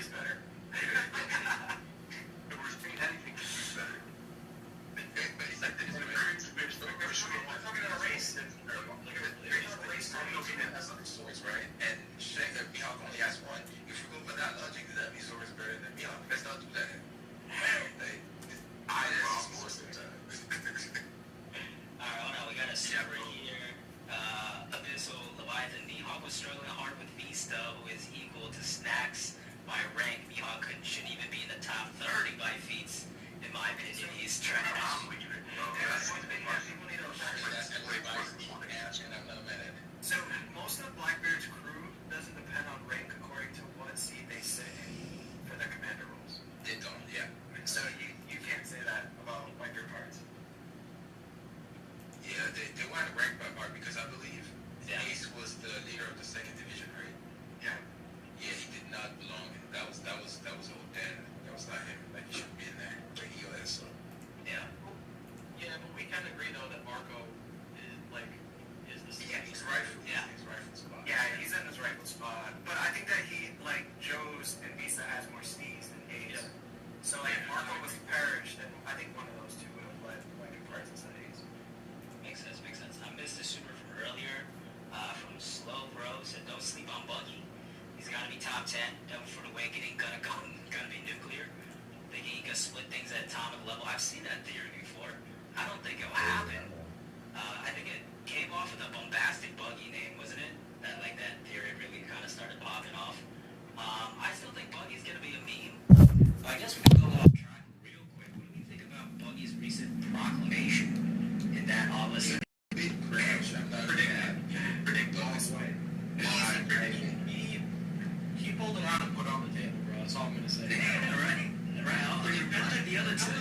Buggy's better. Anything is better. But he's like, we're fucking in a race. Has other swords, right? And Mihawk only has one. If you go by that logic, that means Zoro is better than Mihawk. Let's not do that. Like, I lost more sometimes. Alright, hold on, we got a separate here. Abyssal Leviathan. Mihawk was struggling hard with Vista, who is equal to Snacks by rank. Mihawk shouldn't even be in the top 30 by feats. In my opinion, he's trash. So most of Blackbeard's crew doesn't depend on rank according to what seed they sit in for their commander roles. They don't, yeah. So you can't say that about your parts. Yeah, they want to rank by part because I believe Yeah. Ace was the leader of the second division, right? Yeah. Yeah, he did not belong. That was old Dan. That was not him. Like he shouldn't be in there. But he is. So. Yeah. Yeah, but we kind of agree though that Marco is the Yeah, he's rightful. Yeah. He's rightful spot. Yeah, he's in his rightful spot. But I think that he, like, Joe's and Visa has more steeds than Ace. Yeah. So, like, if Marco was perished, then I think one of those two would have led like parts instead of Ace. Makes sense, makes sense. I missed the super from earlier. From Slow Bro said, don't sleep on Buggy. He's got to be top 10. Devil Fruit Awakening, gonna be nuclear. Thinking he can split things at atomic level. I've seen that theory before. I don't think it'll happen. I think it came off with a bombastic Buggy name, wasn't it? That theory really kind of started popping off. I still think Buggy's gonna be a meme. I guess we can go off track real quick. What do you think about Buggy's recent proclamation? In that all of a sudden, Big crash. I'm not Predict Buggy's way. He pulled it out and put it on the table, bro. That's all I'm gonna say. right. The other two.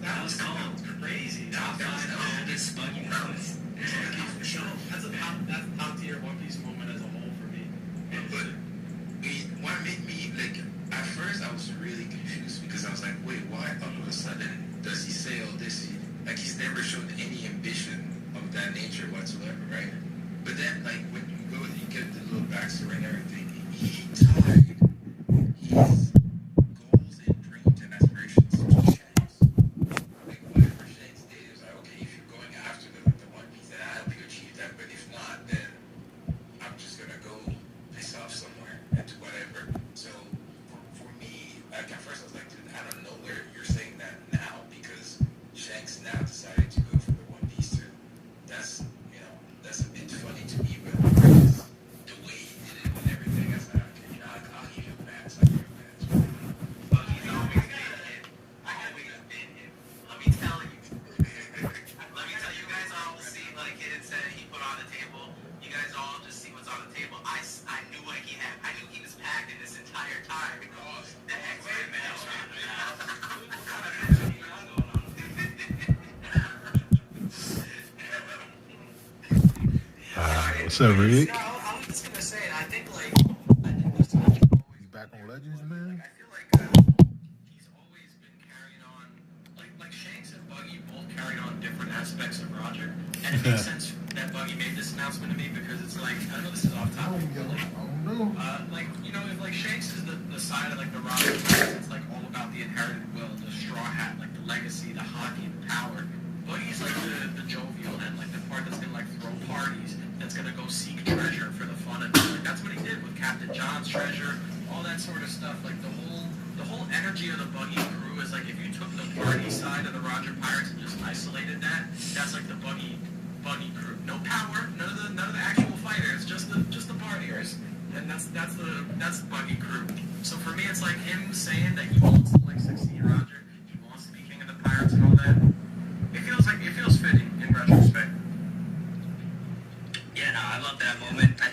That was cold. Crazy. Top 5 coldest Buggy moments. That's top tier One Piece moment as a whole for me. But what made me like at first I was really confused because I was like, wait, why all of a sudden does he say all this? Like he's never shown any ambition of that nature whatsoever, right? But then like when you go and you get the little backstory and everything, he tied his goals and dreams and aspirations to Shanks. Like whatever Shanks did, it was like, okay, if you're going after the One Piece, then I help you achieve that. But if not, then I'm just gonna go piss off somewhere and do whatever. So for me, like at first I was like, dude, I don't know where you're saying that now because Shanks now decided to go for the One Piece too. That's a bit funny to me, but the way he did it and everything, I was like, okay, I'll give you a pass. I'll give you a pass. But he's always been him. Always been him. Let me tell you. You guys all see, like Hidden said, he put on the table. You guys all just see what's on the table. I knew what he had. I knew he was packed in this entire time because the X-Men What's up, Rick? I was just gonna say, I think He's back on Legends, man. I feel like He's always been carrying on, like Shanks and Buggy both carried on different aspects of Roger, and it makes sense that Buggy made this announcement to me because it's like, I know this is off topic, but like, I don't know. if like Shanks is the side of like the Roger, it's like all about the inherited will, the straw hat, like the legacy, the hockey, the power. Buggy's like the jovial end, like the part that's gonna like throw parties, that's gonna go seek treasure for the fun of it. Like that's what he did with Captain John's treasure, all that sort of stuff. Like the whole energy of the Buggy crew is like if you took the party side of the Roger Pirates and just isolated that, that's like the Buggy crew. No power, none of the actual fighters, just the partiers. And that's the Buggy crew. So for me, it's like him saying that he wants to like succeed Roger, he wants to be king of the pirates and all that. It feels fitting in retrospect. Yeah, no, I love that moment. I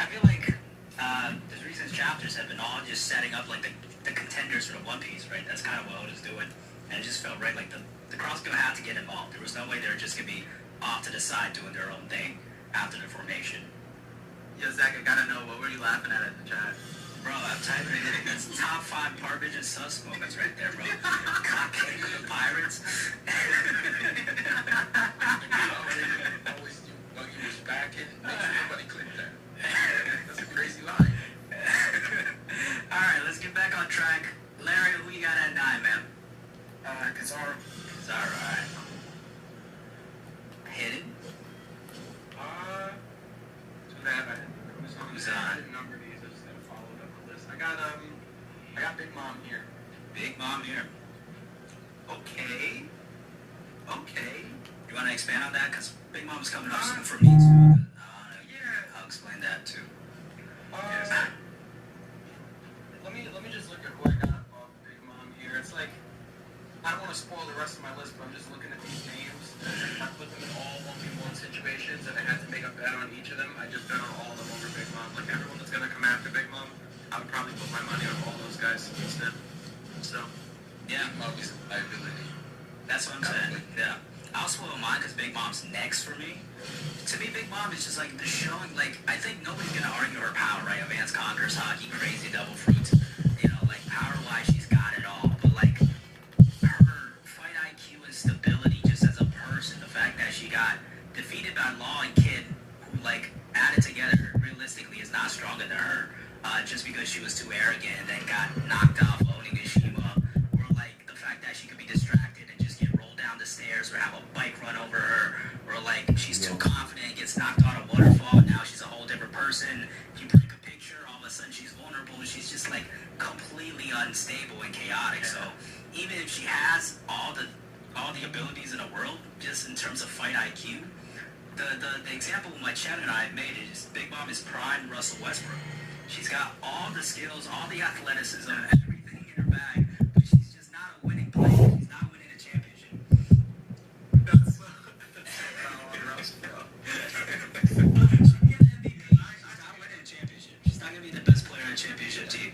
feel like the recent chapters have been all just setting up like the contenders for the One Piece, right? That's kind of what Oda's doing, and it just felt right. Like the Crossbow had to get involved. There was no way they were just gonna be off to the side doing their own thing after the formation. Yo, Zach, I gotta know, what were you laughing at the chat? Bro, I'm typing it in. That's top 5 Parbage and Sus moments right there, bro. Cockade with the Pirates. Always do. Buggy was back in. Nobody clicked that. That's a crazy line. Who's I didn't number these. I just gotta follow it up the list. I got Big Mom here. Big Mom here? Okay. Okay. You want to expand on that? Because Big Mom's coming up soon for me too. Yeah. I'll explain that too. Let me just look at who I got above Big Mom here. It's like, I don't want to spoil the rest of my list, but I'm just looking at these names. I put them in all 1v1 situations, and I had to make a bet on each of them. I just bet on all of them over Big Mom. Like, everyone that's going to come after Big Mom, I would probably put my money on all those guys instead. So, Yeah, Mom is a liability. that's what I'm saying. Yeah. I'll spoil mine because Big Mom's next for me. To me, Big Mom is just like the showing, like, I think nobody's going to argue her power, right? Advanced Conquerors, Hockey, Crazy, Double Fruits. You know, like, power-wise, she's got it all. But, like, her fight IQ and stability just as a person, the fact that she got defeated by Law and Kid, who, like, added together, realistically, is not stronger than her, just because she was too arrogant and then got knocked off Onigashima, or, like, the fact that she could be distracted and just get rolled down the stairs or have a bike run over her, or, like, she's too confident, gets knocked on a waterfall, now she's a whole different person. If you break a picture, all of a sudden she's vulnerable, she's just, like, completely unstable and chaotic. So even if she has all the abilities in the world, just in terms of fight IQ, the example my Chen and I have made is Big Mom is prime Russell Westbrook. She's got all the skills, all the athleticism, everything in her bag, but she's just not a winning player. She's not winning a championship. that's Russ, bro. She can get an MVP. She's not winning a championship. She's not gonna be the best player on a championship team.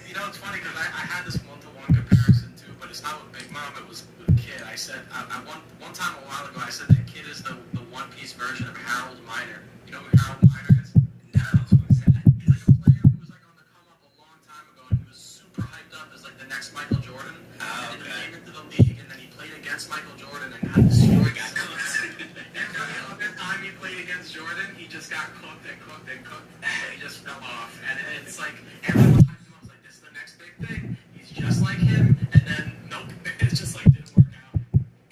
You know, it's funny because I had this one-to-one comparison too, but it's not with Big Mom, it was with Kid. I said, one time a while ago, I said that Kid is the one-piece version of Harold Miner. You know who Harold Miner is? No, who's that? He's like a player who was like on the come up a long time ago, and he was super hyped up as like the next Michael Jordan. Oh, And then okay. he came into the league, and then he played against Michael Jordan and got destroyed. Got cooked. Every other time he played against Jordan, he just got cooked and cooked and cooked, and he just fell off. And it's like everyone hyped him up, was like, this is the next big thing. He's just like him, and then nope, it's just like didn't work out.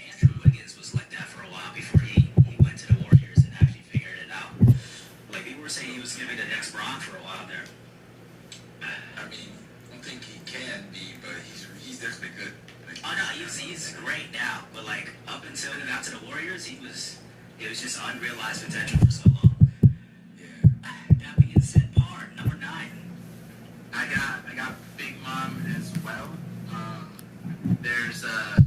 Andrew Wiggins was like that for a while before he went to the Warriors and actually figured it out. Like people were saying he was gonna be the next Bron for a while there. I mean, I don't think he can be, but he's definitely good. Like, Oh no, he's great now, but like up until he got to the Warriors, it was just unrealized potential for so long. yeah. That being said, Par, number 9. I got Big Mom as well. There's a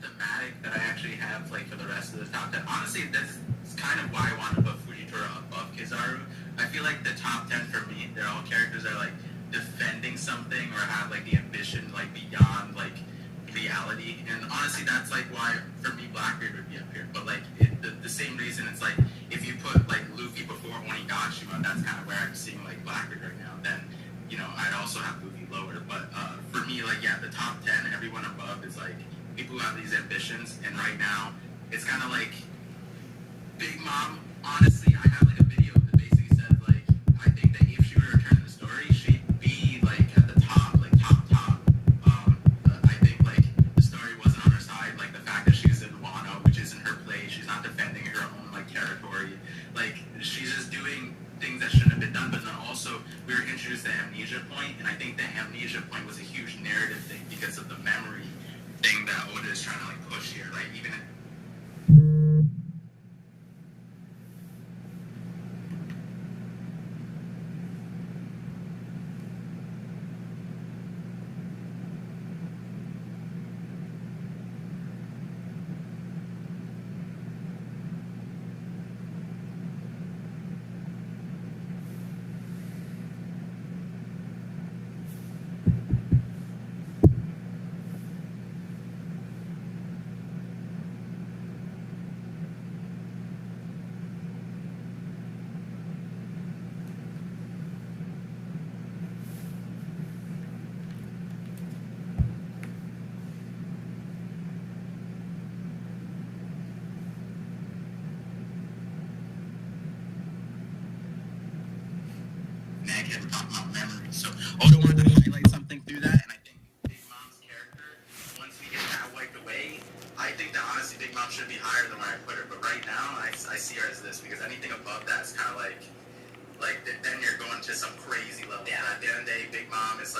thematic that I actually have like for the rest of the top 10. Honestly, that's kind of why I want to put Fujitora above Kizaru. I feel like the top 10 for me, they're all characters that are like defending something or have like the ambition like beyond like reality. And honestly, that's like why for me Blackbeard would be up here. But like the same reason, it's like if you put like Luffy before Onigashima, that's kind of where I'm seeing like Blackbeard right now. Then you know I'd also have Luffy lower. But for me, like yeah, the top 10, everyone above is like people who have these ambitions. And right now, it's kind of like Big Mom. Honestly, I have like a video that basically says like I think that if she were to return to the story, she'd be like at the top, like top. I think like the story wasn't on her side, like the fact that she was in Wano, which isn't her place. She's not defending her own like territory. Like she's just doing things that shouldn't have been done. But then also we were introduced to the Amnesia Point, and I think the Amnesia Point was a huge narrative thing because of the memory thing that Oda is trying to like push here. Like even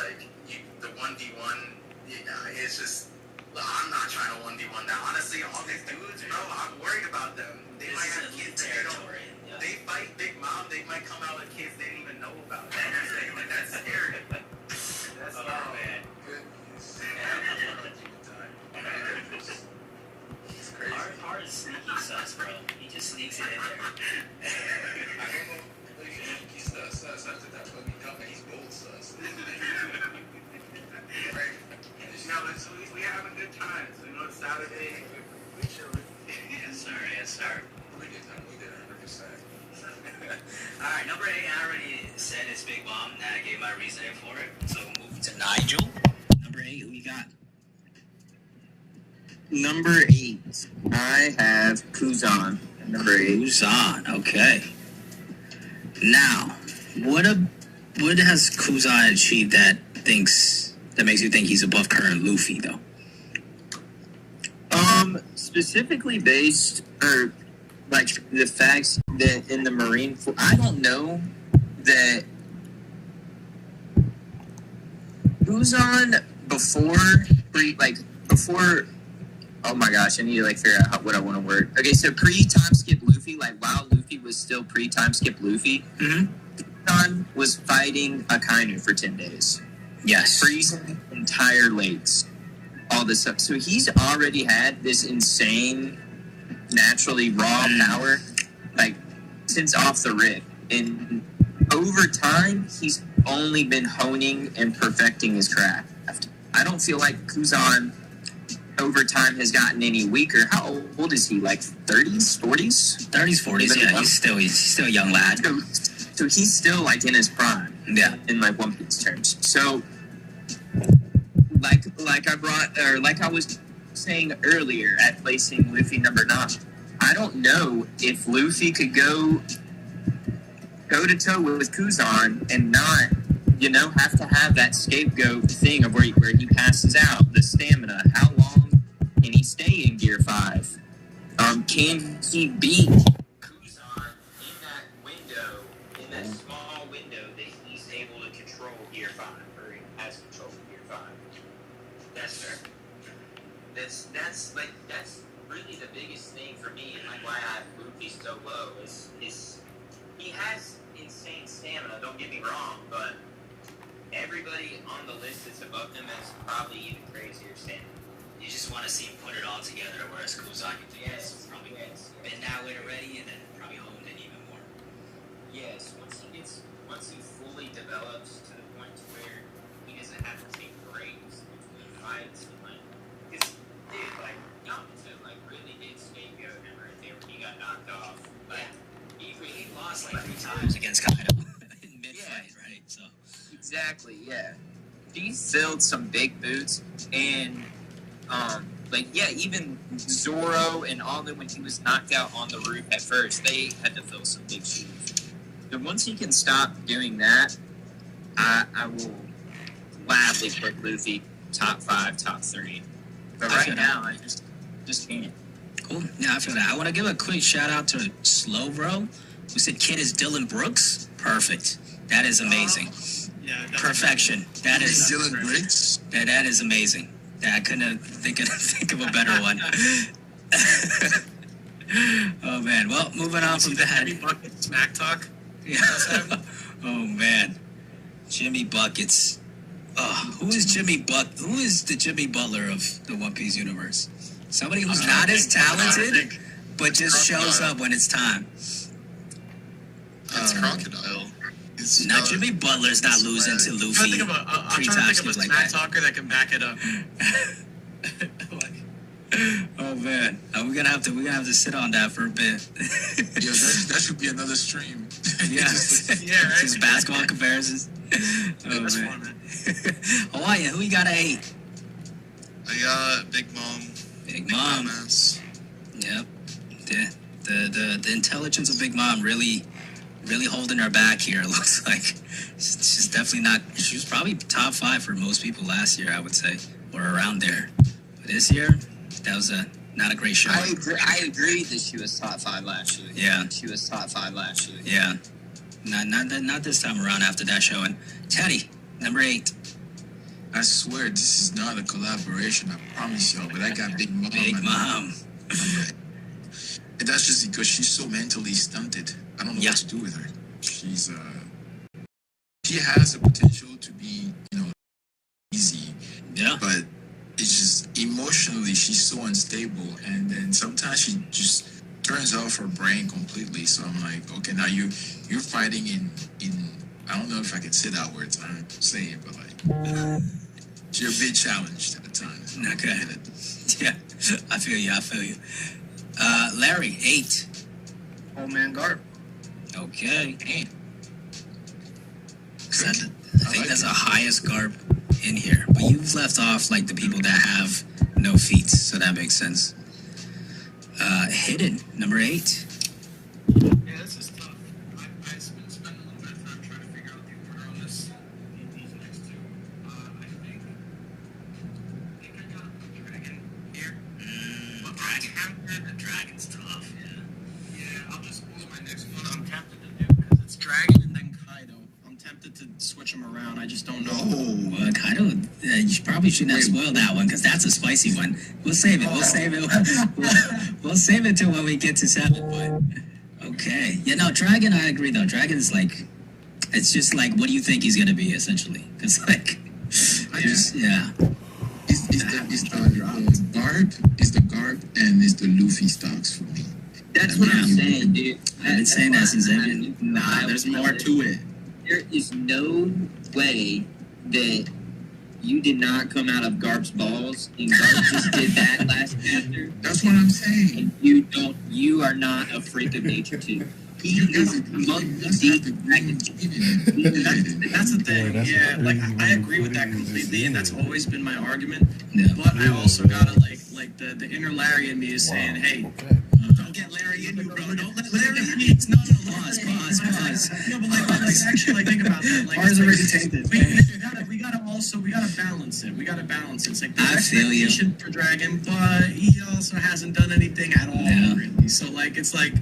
like the 1v1. It's just I'm not trying to 1v1 now. Honestly, all these dudes, bro, I'm worried about them. They might have kids that they don't. Yeah. They fight Big Mom. They might come out with kids they didn't even know about. You know what I'm saying? Like that's scary. That's man. It's crazy. Hard is sneaky sus, bro. He just sneaks it in there. I don't know. He's sus after that fucking comment. He's bold sus. Right? No, so we have a good time. So you know, it's Saturday. We chilling. Yes, sir. We did 100%. Alright, number 8, I already said it's Big Mom. Now I gave my reasoning for it. So we'll move to Nigel. Number 8, who you got? Number 8, I have Kuzan. Number 8. Who's on? Okay. Now, what has Kuzan achieved that makes you think he's above current Luffy though? Specifically based, or like the facts that in the Marine Corps, I don't know that Kuzan before, oh my gosh, I need to figure out what I want to word. Okay, so pre-time skip Luffy, while Luffy was still pre-time skip Luffy, Kuzan was fighting Akainu for 10 days. Yes. Freezing entire lakes. All this stuff. So he's already had this insane, naturally raw power, since off the rip. And over time, he's only been honing and perfecting his craft. I don't feel like Kuzan over time has gotten any weaker. How old is he? 30s, 40s? 30s, 40s. Yeah, he's still a young lad. So he's still in his prime. Yeah. In One Piece terms. So I was saying earlier at placing Luffy number 9, I don't know if Luffy could go to toe with Kuzan and not, have to have that scapegoat thing of where he passes out, the stamina. How long can he stay in Gear 5? Can he beat Kuzan in that window, in that small window that he's able to control Gear 5, or he has control of Gear 5? That's fair. That's really the biggest thing for me, and why I have Luffy so low is he has insane stamina. Don't get me wrong, but everybody on the list that's above him has probably even crazier stamina. You just want to see him put it all together, whereas Kuzan, you think he's probably been that way already, and then probably honed it even more. Yes, once he fully develops to the point to where he doesn't have to take breaks between fights, because Yamato really did scapegoat him right there when he got knocked off. He lost 3 times against Kaido in mid-fight, right? So exactly, yeah. He filled some big boots, and even Zoro and all that when he was knocked out on the roof at first, they had to fill some big shoes. But once he can stop doing that, I will gladly put Luffy top 5, top 3. But right now, I just can't. Cool. Yeah, I feel that. I want to give a quick shout out to Slow Bro, who said kid is Dylan Brooks. Perfect. That is amazing. Yeah. Perfection. That is Dylan Briggs. That is amazing. I couldn't think of a better one. Oh man. Well, moving on from that. Jimmy Bucket smack talk. Yeah. Oh man. Jimmy Buckets. Oh, who is the Jimmy Butler of the One Piece universe? Somebody who's not as talented, but just shows up when it's time. It's Crocodile. It's Now, Jimmy Butler's not losing to Luffy. I'm trying to think of a smack talker that can back it up. Oh man, we're gonna have to sit on that for a bit. Yeah, that should be another stream. Yeah, just basketball comparisons. Oh, That's man. fun, man. Hawaii, who you got to 8? I got Big Mom. Big Mom. Dumbass. Yep. The intelligence of Big Mom really holding her back here. It looks like she's definitely not. She was probably top 5 for most people last year, I would say, or around there. But this year, that was not a great show. I agree that she was top 5 last year. Yeah. She was top 5 last year. Yeah. Not this time around after that show. And Teddy, number 8. I swear this is not a collaboration. I promise y'all. But I got Big Mom. Big Mom. And that's just because she's so mentally stunted. I don't know what to do with her. She's she has the potential to be, easy. Yeah. But it's just emotionally she's so unstable, and then sometimes she just turns off her brain completely. So I'm like, okay, now you're fighting in I don't know if I can say that word. I'm saying, but like you're a bit challenged at times. Okay. Yeah, I feel you. Larry, 8. Oh man, Garp. Okay. Damn. I think that's the highest Garp in here. But you've left off like the people that have no feet, so that makes sense. Hidden, number 8. Yeah, this is tough. I've been spending a little bit of time trying to figure out the order on this. These next two. I think I got Dragon here. But The dragon's tough, yeah. Yeah, I'll just spoil my next one. I'm tempted to do because it's Dragon and then Kaido. I'm tempted to switch them around. I just don't know. Well, Kaido, you probably shouldn't have spoiled that one because that's a spicy one. We'll save it. We'll save it. We'll save it till when we get to 7. But okay, yeah, no, Dragon. I agree though. Dragon is like, it's just like, what do you think he's gonna be essentially? Because like, It's the Garp and it's the Luffy stocks for me. That's what I'm saying, dude. I've been saying that since Evan. Nah, there's more to it. There is no way that you did not come out of Garp's balls and Garp just did that last chapter. That's what I'm saying. And you are not a freak of nature too. He is monkey deep. That's the thing. Yeah, like I agree with that completely, and that's always been my argument. Yeah. But I also gotta like the inner Larry in me is saying, hey, don't get Larry in you, bro. Don't let Larry in you. No, pause. No, but like actually, like think about that. Like, Ours already tainted. We gotta balance it. It's like the I feel you. expectation for Dragon, but he also hasn't done anything at all, Yeah. really. So like, it's like,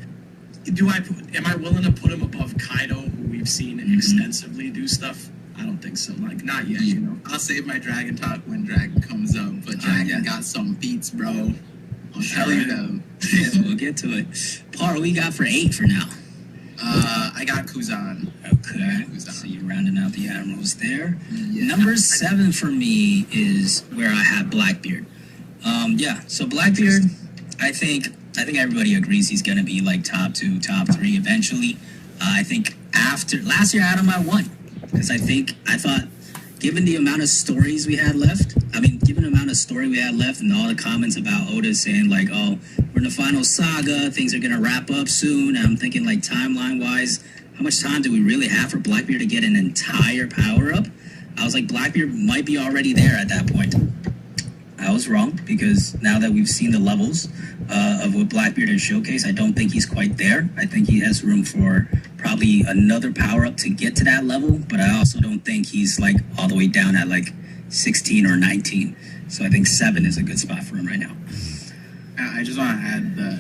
am I willing to put him above Kaido, who we've seen extensively do stuff? I don't think so. Like, not yet, you know. I'll save my Dragon talk when Dragon comes up, but Dragon got some beats, bro. I'll tell you them. Yeah, we'll get to it. Paul, what we got for 8 for now? I got Kuzan. Okay, so you're rounding out the admirals there. Yeah. Number 7 for me is where I have Blackbeard. So Blackbeard, I think everybody agrees he's gonna be like top 2, top 3 eventually. I think after last year I had him at 1 because I thought given the amount of stories we had left, and all the comments about Oda saying like, oh, we're in the final saga, things are gonna wrap up soon. I'm thinking like timeline wise, how much time do we really have for Blackbeard to get an entire power up? I was like, Blackbeard might be already there at that point. I was wrong because now that we've seen the levels of what Blackbeard has showcased, I don't think he's quite there. I think he has room for probably another power up to get to that level, but I also don't think he's like all the way down at like 16 or 19. So I think 7 is a good spot for him right now. I just want to add that,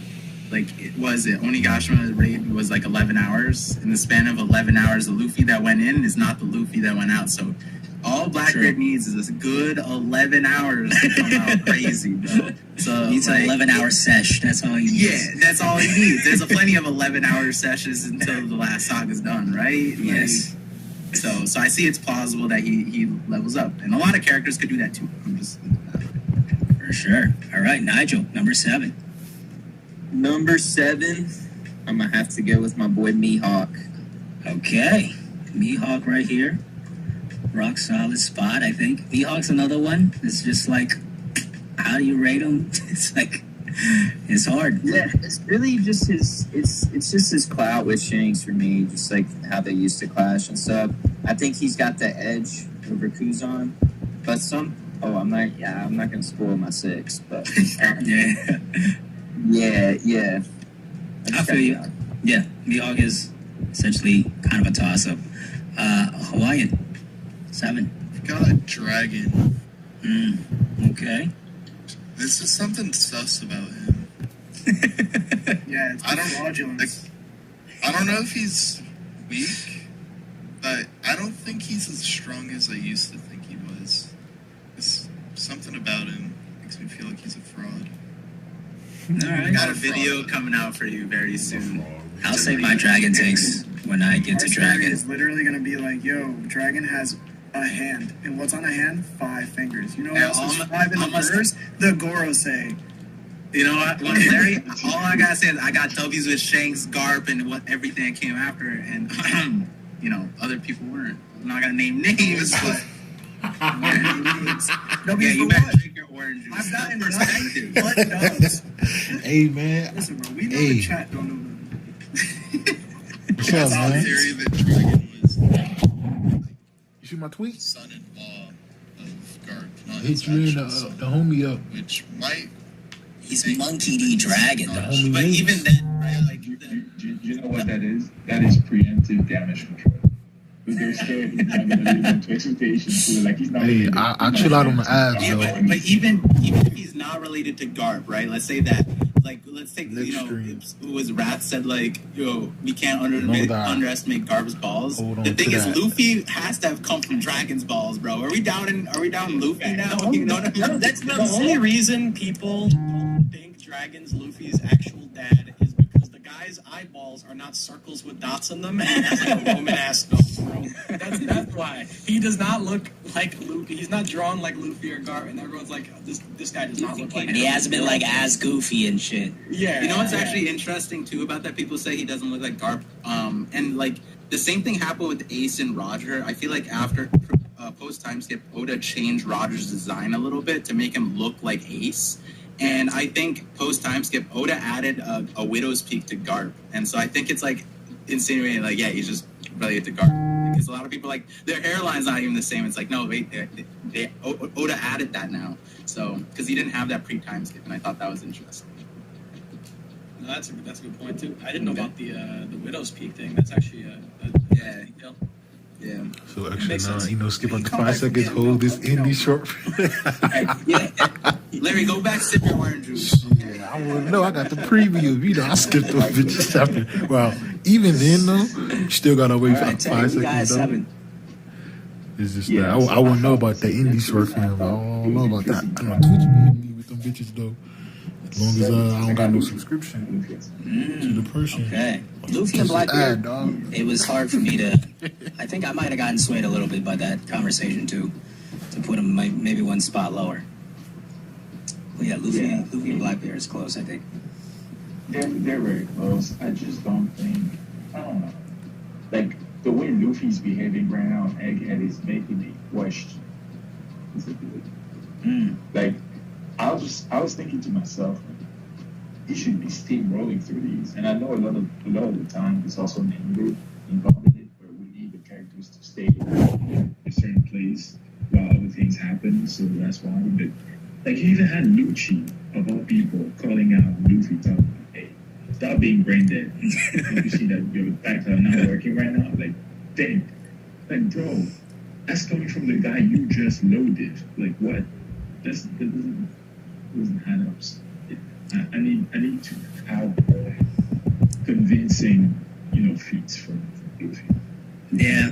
like, Onigashima raid was like 11 hours. In the span of 11 hours, the Luffy that went in is not the Luffy that went out. So all Blackbeard needs is a good 11 hours to come out crazy, bro. So He needs an 11-hour sesh. That's all he needs. Yeah, that's all he needs. There's plenty of 11-hour sessions until the last saga's done, right? Yes. So I see it's plausible that he levels up, and a lot of characters could do that too. I'm just For sure. All right, Nigel, number 7. Number 7, I'm gonna have to go with my boy Mihawk. Okay. Mihawk right here. Rock solid spot, I think. Mihawk's another one. It's just like, how do you rate him? It's like, it's hard. Yeah, it's really just it's just his clout with Shanks for me, just like how they used to clash and stuff. I think he's got the edge over Kuzan, but I'm not gonna spoil my 6, but yeah. I feel you. Yeah, Mihawk is essentially kind of a toss-up. Hawaiian, 7. Got a Dragon. Okay. There's just something sus about him. Yeah, it's I don't know if he's weak, but I don't think he's as strong as I used to think he was. Something about him makes me feel like he's a fraud. All right. Got a video coming out for you very soon. I'll save my dragon takes when I get to Our story dragon. is literally going to be like, yo, dragon has a hand. And what's on a hand? 5 fingers. You know what Yeah, else is almost- 5 in the almost- verse? The Gorosei. You know what, Larry? All I gotta say is I got W's with Shanks, Garp, and what everything that came after, and you know, other people weren't. I'm not gonna name names, but No, yeah, you for better what? drink your orange juice. I've gotten Perspective. what does. Hey, man. Listen, bro, we know Hey. the chat don't know nothing. What's up, That's man? the theory that Dragon was You see my tweet? son-in-law of Garp, not I his hit you in actual the son, homie up. which might He's Monkey D. Dragon, The though. homie But Nate. even then, right? Like, You know what that is? That is preemptive damage control. But they're scared he's not gonna live up to expectations. So like he's not. Hey, I chill out on the abs, yeah, though. but even if he's not related to Garp, right? Let's say that. Like, let's take Next you know, stream. who was Rat said like, yo, we can't Know that. underestimate Garp's balls. Hold on The thing to is, that. Luffy has to have come from Dragon's balls, bro. Are we down Luffy now? You know what I mean? That's the only reason people don't think Dragon's Luffy's actual dad is because the guy's eyeballs are not circles with dots in them, and he has like a Roman ass nose, bro. That's why he does not look like Luffy. He's not drawn like Luffy or Garp, and everyone's like, this guy does not look like. And he hasn't been like as goofy and shit. Yeah. You know what's actually interesting too about that? People say he doesn't look like Garp. And like the same thing happened with Ace and Roger. I feel like after post time skip, Oda changed Roger's design a little bit to make him look like Ace. And I think post time skip, Oda added a Widow's Peak to Garp, and so I think it's like insinuating like, yeah, he's just related to Garp. Because a lot of people like their hairline's not even the same. It's like, no, wait, Oda added that now. So because he didn't have that pre time skip, and I thought that was interesting. No, that's a good point too. I didn't know about the Widow's Peak thing. That's actually a Yeah. detail. Yeah. So Makes actually, sense. skip up to Come 5 back seconds, again, hold no, this no. indie short. Larry, go back, sip your orange juice. Yeah, I want to know. I got the preview. You know, I skipped those bitches after. Well, even then, though, you still got to wait for All right, 5 you guys seconds, though. It's just Yeah, that. I wouldn't know about the indie short film. I don't know about that. I know Twitch be hitting me with them bitches, though. As long as I don't got no subscription to the person. Okay. Luffy Ad, and Blackbeard. dog. It was hard for me to. I think I might have gotten swayed a little bit by that conversation too, to put him maybe one spot lower. But yeah, Luffy and Blackbeard is close, I think. They're very close. I just don't think. I don't know. Like the way Luffy's behaving right now on Egghead is making me question. Is it good? Like I was thinking to myself, he should be steamrolling through these. And I know a lot of the time it's also negative involved in it, where we need the characters to stay in a certain place while other things happen. So that's why. But like you even had Lucci of all people calling out Luffy, talking, "Hey, stop being brain dead." You see that your facts are not working right now. Like, dang, like bro, that's coming from the guy you just loaded. Like what? That doesn't add up. I need to have convincing, feats from Luffy. Yeah.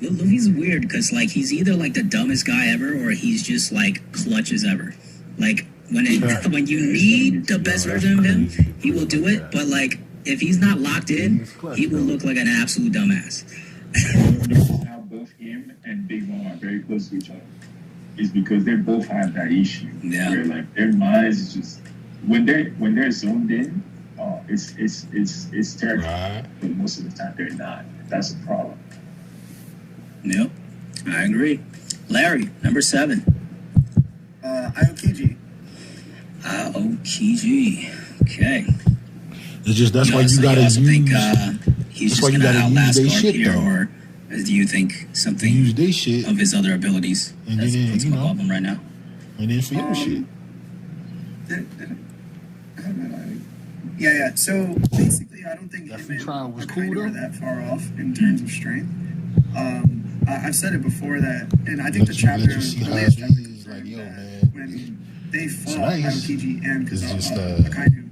Luffy's weird because like he's either like the dumbest guy ever or he's just like clutch as ever. Like when when you need the best version of him, he will do it. But like if he's not locked in, he will look like an absolute dumbass. Notice how both him and Big Mom are very close to each other. Is because they both have that issue where like their minds is just when they're zoned in, it's terrible. Right. But most of the time they're not. That's a problem. Yep, I agree. Larry, number 7. Aokiji. Aokiji. Okay. It's just that's why so you gotta also use. think he's That's why just you gonna gotta use outlast they Garp shit, here, though. or do you think something Use they shit, of his other abilities? and That's then what's above him right now. and then for your shit. Yeah. So basically, I don't think That him free and trial was cool, Hokkaido though. are that far off in terms of strength. I've said it before that, and I think the chapter, Let you see the how latest it chapter is. Like, confirmed yo, that man. when they It's fought nice. Aokiji and It's just, Hokkaido,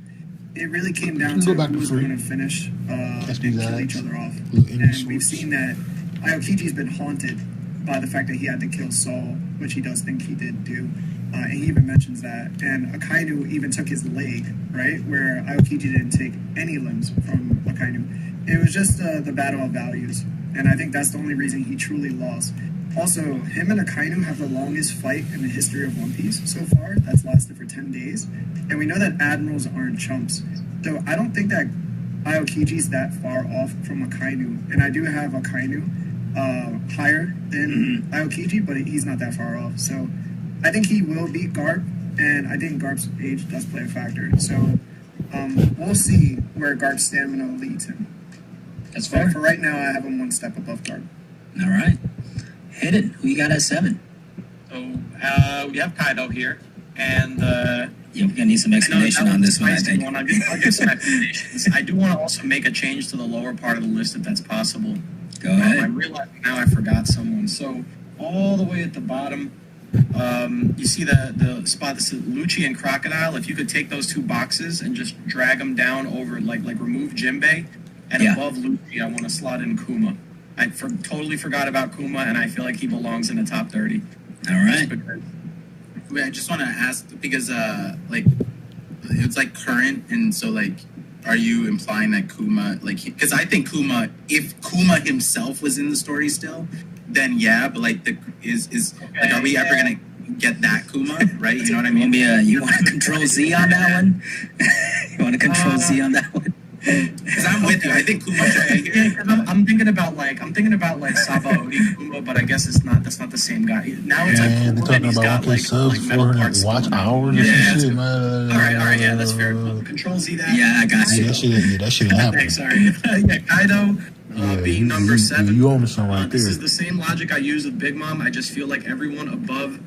it really came down can to go back who to was free. going to finish and That's kill these each ads. other off. Little indie And we've shorts. seen that Aokiji's been haunted by the fact that he had to kill Saul, which he does think he did do. And he even mentions that. And Akainu even took his leg, right? Where Aokiji didn't take any limbs from Akainu. It was just the battle of values. And I think that's the only reason he truly lost. Also, him and Akainu have the longest fight in the history of One Piece so far. That's lasted for 10 days. And we know that admirals aren't chumps. So I don't think that Aokiji's that far off from Akainu. And I do have Akainu higher than Aokiji, but he's not that far off. So I think he will beat Garp, and I think Garp's age does play a factor. So we'll see where Garp's stamina leads him. That's fair. But for right now, I have him one step above Garp. All right. Hit it. Who you got at 7? So we have Kaido here, and yeah, we're gonna need some explanation on this one, I think. I'll give some explanations. I do want to also make a change to the lower part of the list if that's possible. Go ahead. I'm realizing now I forgot someone. So all the way at the bottom, you see the spot that says Lucci and Crocodile. If you could take those 2 boxes and just drag them down over, like remove Jinbei, and above Lucci, I want to slot in Kuma. I totally forgot about Kuma, and I feel like he belongs in the top 30. All right. Wait, I just want to ask because like it's like current, and so like, are you implying that Kuma because I think Kuma, if Kuma himself was in the story still, then yeah, but like like, are we ever gonna get that Kuma, right? You know what I mean? You want to control Z on that one? You want to control Z on that one? Because I'm with you. I think Kuma should be here. I'm thinking about like Sabaody Kuma, but I guess that's not the same guy. Now it's like Man, they're talking about 1K subs, 400 watch hours or some shit, man. All right, yeah, that's fair. Control Z that. Yeah, I got you. That shit happened. Thanks, sorry. Yeah, Kaido being number 7. You own something right This there. is the same logic I use with Big Mom. I just feel like everyone above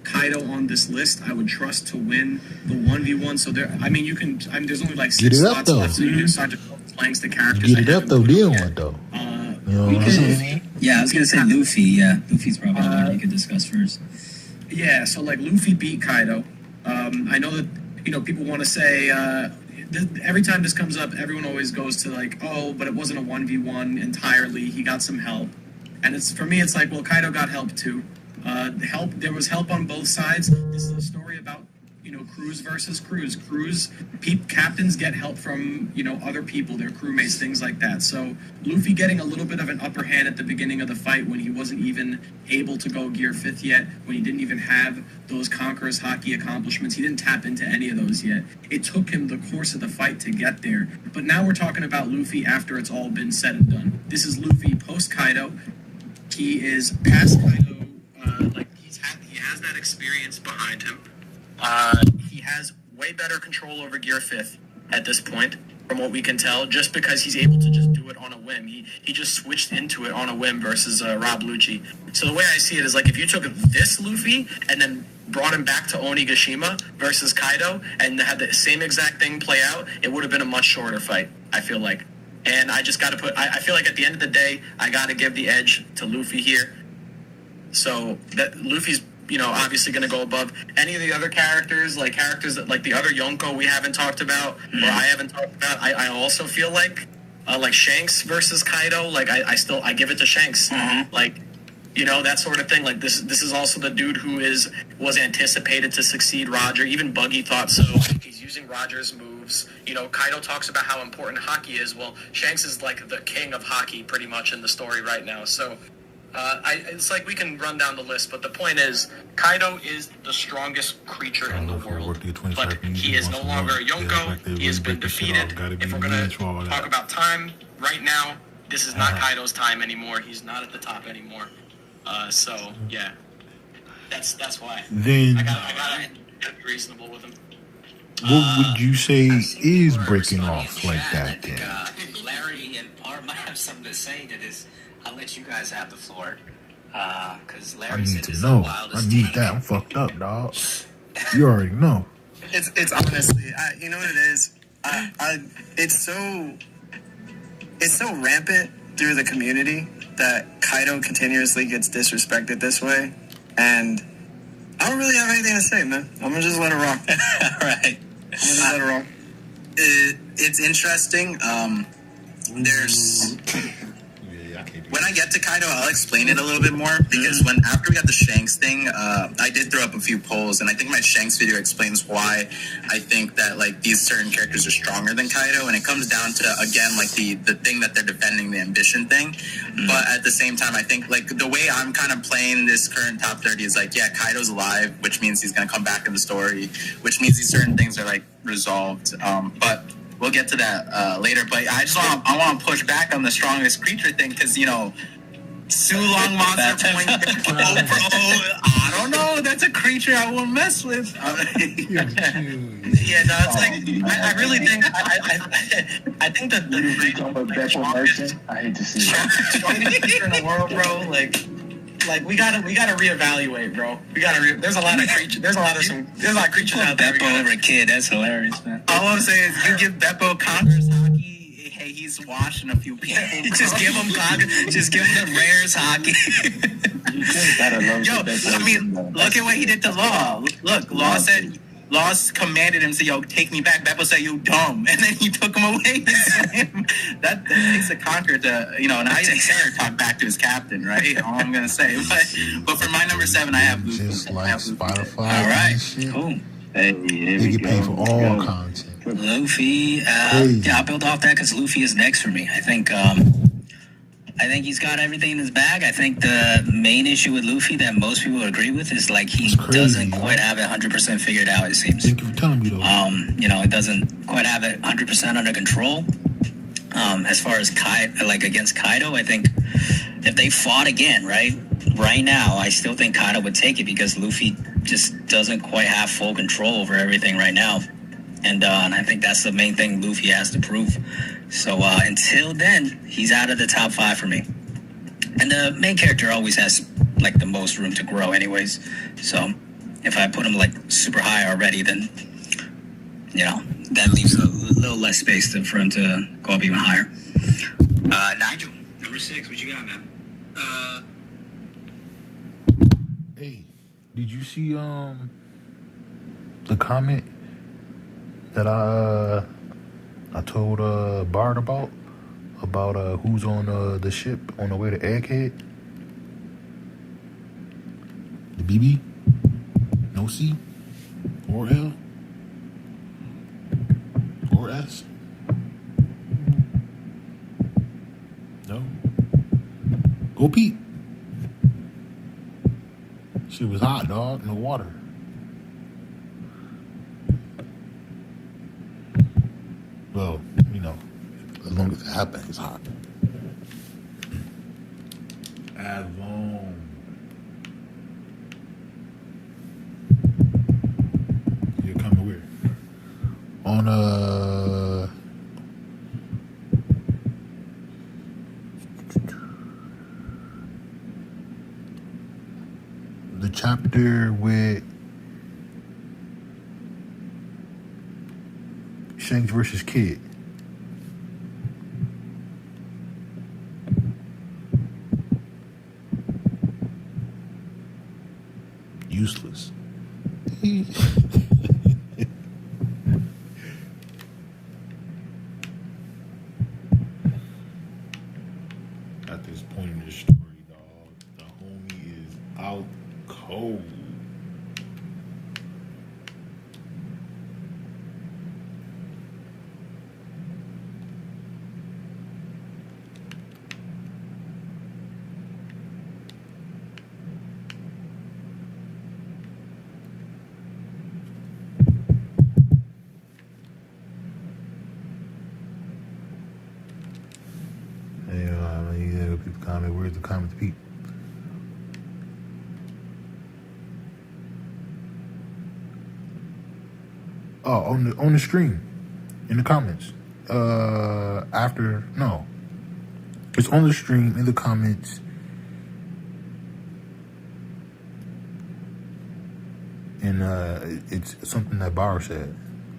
Kaido on this list, I would trust to win the 1v1. So there's only like 6 slots left, so you can start to flanks the characters. Get it up though, then what though? You know what I'm saying? Yeah, I was gonna say Luffy. Yeah, Luffy's probably the one you could discuss first. Yeah, so like Luffy beat Kaido. I know that people want to say every time this comes up, everyone always goes to like, oh, but it wasn't a 1v1 entirely. He got some help, and for me, it's like, well, Kaido got help too. There was help on both sides. This is a story about crews versus crews. Captains get help from other people, their crewmates, things like that. So Luffy getting a little bit of an upper hand at the beginning of the fight when he wasn't even able to go Gear 5th yet, when he didn't even have those Conqueror's Haki accomplishments. He didn't tap into any of those yet. It took him the course of the fight to get there. But now we're talking about Luffy after it's all been said and done. This is Luffy post Kaido. He is past Kaido. He has that experience behind him. He has way better control over Gear 5th at this point, from what we can tell, just because he's able to just do it on a whim. He just switched into it on a whim versus Rob Lucci. So the way I see it is like if you took this Luffy and then brought him back to Onigashima versus Kaido and had the same exact thing play out, it would have been a much shorter fight, I feel like. And I just got to I feel like at the end of the day, I got to give the edge to Luffy here. So that Luffy's obviously going to go above any of the other characters that like the other Yonko we haven't talked about, or I haven't talked about. I also feel like Shanks versus Kaido, like I give it to Shanks. Like, that sort of thing. Like this is also the dude who was anticipated to succeed Roger. Even Buggy thought so. He's using Roger's moves. Kaido talks about how important Haki is. Well, Shanks is like the king of Haki pretty much in the story right now. So it's like we can run down the list, but the point is, Kaido is the strongest creature in the world, but he is no longer a Yonko. He has been defeated. If we're going to talk about time, right now, this is not Kaido's time anymore. He's not at the top anymore. So, yeah. That's why. Then, I gotta be reasonable with him. what would you say is breaking off like that then? Larry and Art might have something to say to this. I'll let you guys have the floor. Because Larry I need said to this is know. the wildest I need take. that. I'm fucked up, dog. You already know. It's honestly, you know what it is. It's so rampant through the community that Kaido continuously gets disrespected this way, and I don't really have anything to say, man. I'm gonna just let it rock. All right. I'm gonna just let it rock. It's interesting. There's when I get to Kaido, I'll explain it a little bit more because when after we got the Shanks thing, I did throw up a few polls, and I think my Shanks video explains why I think that like these certain characters are stronger than Kaido, and it comes down to again like the thing that they're defending, the ambition thing. But at the same time, I think like the way I'm kind of playing this current top 30 is like, yeah, Kaido's alive, which means he's gonna come back in the story, which means these certain things are like resolved. But we'll get to that later. But I want to push back on the strongest creature thing because Sulong Monster Point. I don't know. That's a creature I won't mess with. Yeah, no, it's like I really think I think that the Merchant. I hate to see strongest creature in the world, bro. Like we gotta reevaluate, bro. There's a lot of creatures. There's a lot of creatures out there. Beppo over a kid. That's hilarious, man. All I'm saying is, you give Beppo Conqueror's Hockey. Hey, he's washing a few people. Just give him the rares hockey. Yo, I mean, look at what he did to Law. Look, Law commanded him to take me back. Beppo said, "You dumb," and then he took him away. that takes a conqueror to and I didn't care talk back to his captain, right? All I'm gonna say. But for my number 7, I have Luffy. Just like Spotify. All right, shit. cool. Hey, They get paid for all content. Luffy. I'll build off that because Luffy is next for me. I think he's got everything in his bag. I think the main issue with Luffy that most people agree with is like he doesn't quite have it 100% figured out. It seems. Thank you for telling me though. It doesn't quite have it 100% under control. As far as against Kaido, I think if they fought again, right now, I still think Kaido would take it because Luffy just doesn't quite have full control over everything right now. And I think that's the main thing Luffy has to prove. So until then, he's out of the top 5 for me. And the main character always has like the most room to grow anyways. So if I put him like super high already, then that leaves a little less space for him to go up even higher. Nigel, number 6, what you got, man? Hey, did you see the comment that I told Bard about who's on the ship on the way to Egghead? The BB? No C? Or L? Or S? No? Go Pete. Shit was hot, dog, in the water. Well, as long as it happens, it's hot. As long. You're coming where? On the chapter with Shanks versus Kid. Useless. At this point in the story, dog, the homie is out cold. People comment, where's the comment to Pete? Oh, on the stream, in the comments. It's on the stream in the comments. And it's something that Bauer said.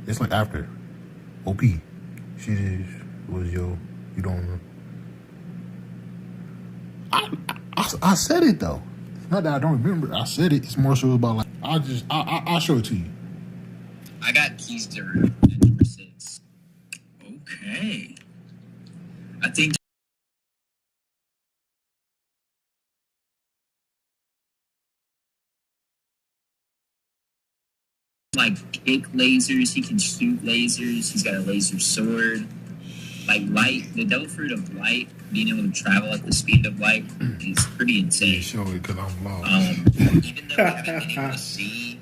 It's like after OP. She was you don't know. I said it though. Not that I don't remember. I said it. It's more so about like I'll show it to you. I got Keister at number 6. Okay. I think like kick lasers. He can shoot lasers. He's got a laser sword. Like light, the devil fruit of light, being able to travel at the speed of light is pretty insane. Show it because I'm lost. Even though we haven't been able to see,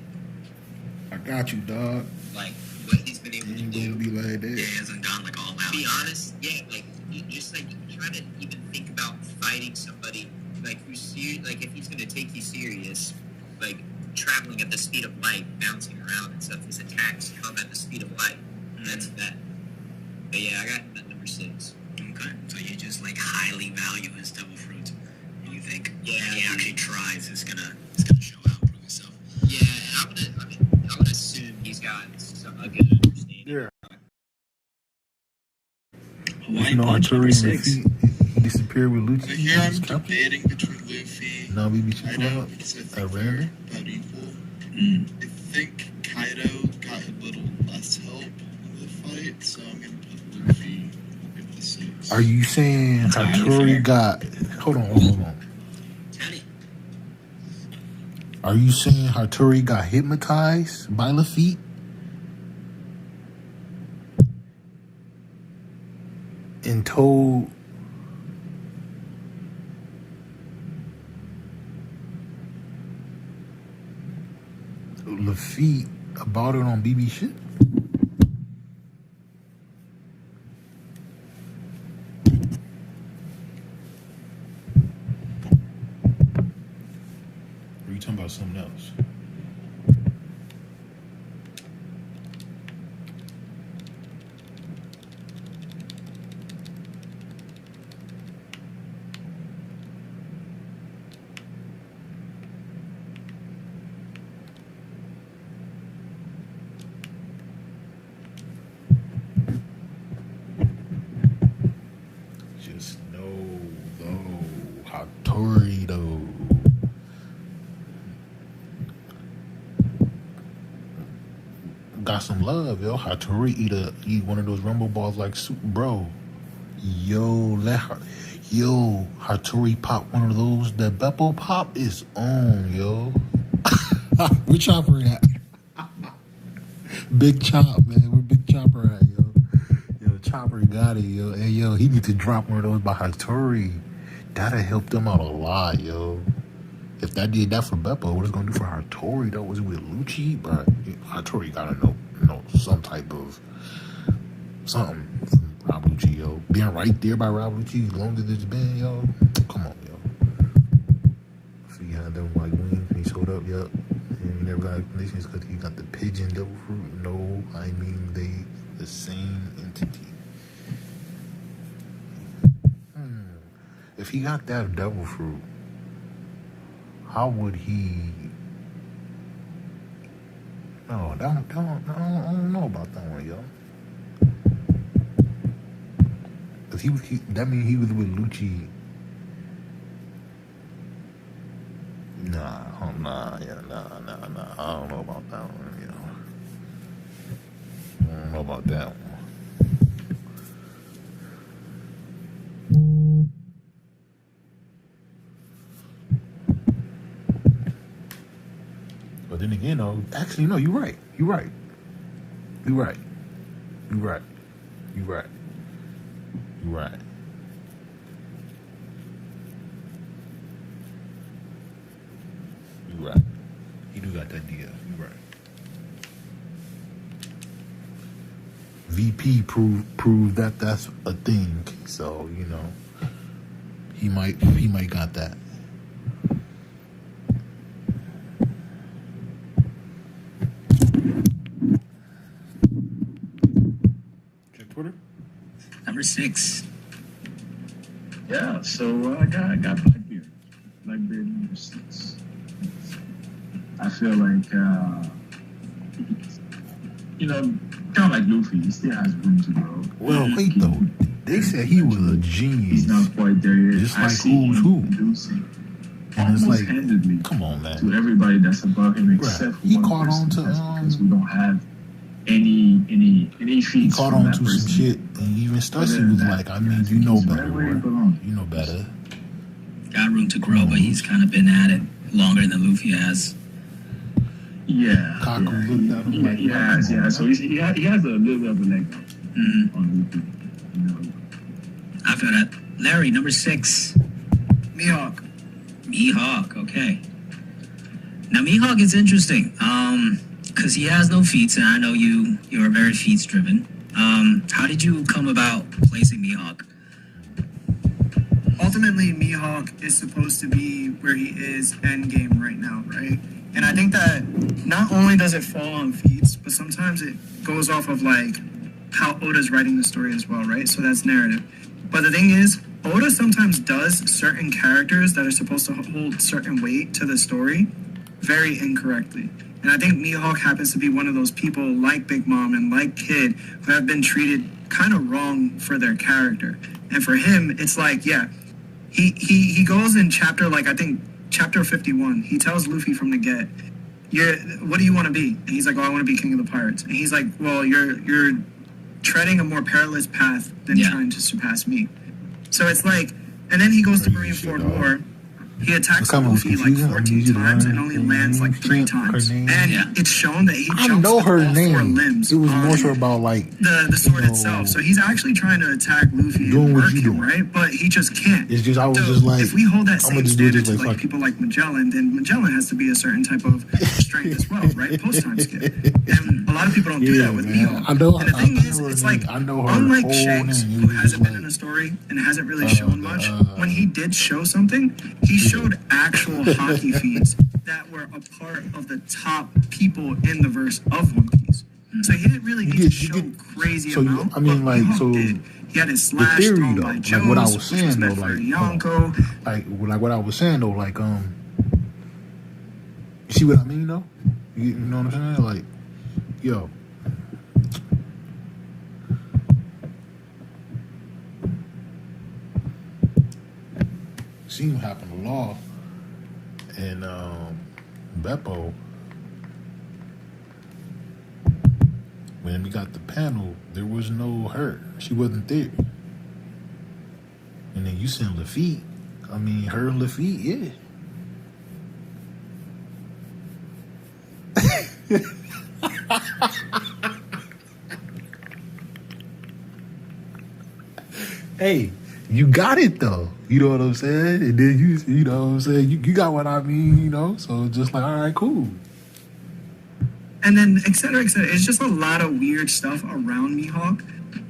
I got you, dog. like what he's been able to You do. gonna be like It that. hasn't gone like all out. To be honest, yeah, like you just like try to even think about fighting somebody like who's serious. Like if he's gonna take you serious, like traveling at the speed of light, bouncing around and stuff. His attacks come at the speed of light. That's that. But yeah, I got that number 6. Okay, so you just like highly value his devil fruit. You think Yeah, if he dude. actually tries, it's gonna show out, prove himself. Yeah, I would assume he's got a good understanding. Yeah. Hawaiian Punch number 6. Disappear with So Lucci. here I'm debating between Luffy, No, BB Kaido, because I think they're random? about equal. Mm. I think Kaido got a little less help in the fight, so I'm gonna put Luffy at the 6. Are you saying Hattori got? Hold on. Are you saying Hattori got hypnotized by Luffy? And told Luffy about it on BB shit? Or are you talking about something else? Just know, though, Hattori, though. Got some love, yo. Hattori eat one of those rumble balls like soup, bro. Yo, Hattori pop one of those. The Beppo pop is on, yo. Where Chopper at? Big Chop, man. Where Big Chopper at, yo? Yo, Chopper got it, yo. Hey, yo, he need to drop one of those by Hattori. That'll help them out a lot, yo. If that did that for Beppo, what it's gonna do for Hattori though? Was it with Lucci? But Hattori gotta know some type of something from Rob Lucci, yo. Being right there by Rob Lucci as long as it's been, yo. Come on, yo. So he had them like wings and he showed up, yup. And he never got explanations because he got the pigeon devil fruit. No, I mean they the same entity. If he got that devil fruit, how would he? No, I don't know about that one, yo. Cause that means he was with Lucci. Nah. I don't know about that one, yo. I don't know about that one. But then again, though, actually, no, you're right. He do got that deal. You're right. VP proved that that's a thing. So, you know, he might got that. Check Twitter. Number 6. Yeah, so I got Blackbeard. Blackbeard number 6. I feel like, kind of like Luffy, he still has room to grow. Well, wait though. They said he was a genius. He's not quite there yet. Just I like see who's him who. producing And it's almost like, handedly come on, man. to everybody that's above him except for He one caught person. on to, That's because we don't have any He feats caught from on that to person. some shit, and even Stussy Other was than like, that, I mean, I you think know he's better, right where he bro. belongs. You know better. Got room to grow, but he's kind of been at it longer than Luffy has. Yeah. Kaku looked at him like, yeah. So he has a little bit of a leg up on Luffy. You know. I feel that. Larry, number 6. Mihawk. Mihawk, okay. Now Mihawk is interesting, because he has no feats, and I know you're very feats driven. How did you come about placing Mihawk? Ultimately, Mihawk is supposed to be where he is endgame right now, right? And I think that not only does it fall on feats, but sometimes it goes off of like how Oda's writing the story as well, right? So that's narrative. But the thing is, Oda sometimes does certain characters that are supposed to hold certain weight to the story very incorrectly. And I think Mihawk happens to be one of those people like Big Mom and like Kid who have been treated kind of wrong for their character. And for him, it's like, yeah, he goes in chapter, like I think chapter 51, he tells Luffy from the get, what do you want to be? And he's like, oh, I want to be king of the pirates. And he's like, well, you're treading a more perilous path than trying to surpass me. So it's like, and then he goes to Marineford War. He attacks Luffy like 14 times and only lands like 3 times. And it's shown that he jumps I know her all 4 name. limbs. It was more so about like the sword itself. So he's actually trying to attack Luffy and work him, right? But he just can't. It's just I was just like, if we hold that I'm same gonna just do standard this to like like people like Magellan, then Magellan has to be a certain type of strength as well, right? Post time skip. And a lot of people don't do that with Mihawk. I know. And the thing is, it's like, I know her unlike whole Shanks, name. who hasn't been in a story and hasn't really shown much, when he did show something, he showed actual hockey feats that were a part of the top people in the verse of One Piece. So he didn't really need to show crazy amount. I mean, like, Mihawk so did. He had his the slash theory thrown though, by like Joes, what I was which saying though, meant for like Yonko. like what I was saying though, like you see what I mean though? You know what I'm saying? Like, yo. Seen what happened to Law and Beppo. When we got the panel, there was no her. She wasn't there. And then you seen Lafitte. I mean, her and Lafitte, yeah. Hey, you got it though. You know what I'm saying? And then you know what I'm saying? You got what I mean, you know? So it's just like, all right, cool. And then et cetera, et cetera. It's just a lot of weird stuff around Mihawk.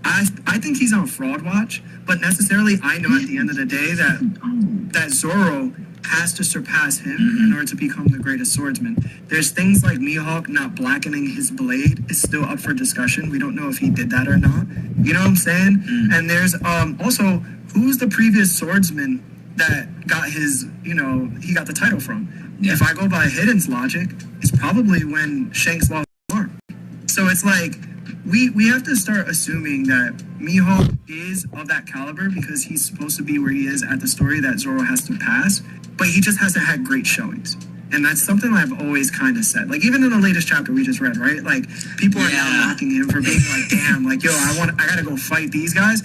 I think he's on fraud watch, but necessarily I know at the end of the day that Zoro has to surpass him in order to become the greatest swordsman. There's things like Mihawk not blackening his blade is still up for discussion. We don't know if he did that or not. You know what I'm saying? And there's also, who's the previous swordsman that got his, you know, he got the title from? If I go by Hidden's logic, it's probably when Shanks lost his arm. So it's like, we have to start assuming that Mihawk is of that caliber because he's supposed to be where he is at the story that Zoro has to pass, but he just hasn't had great showings. And that's something I've always kind of said. Like, even in the latest chapter we just read, right? Like, people are now knocking him for being like, damn, like, yo, I gotta go fight these guys.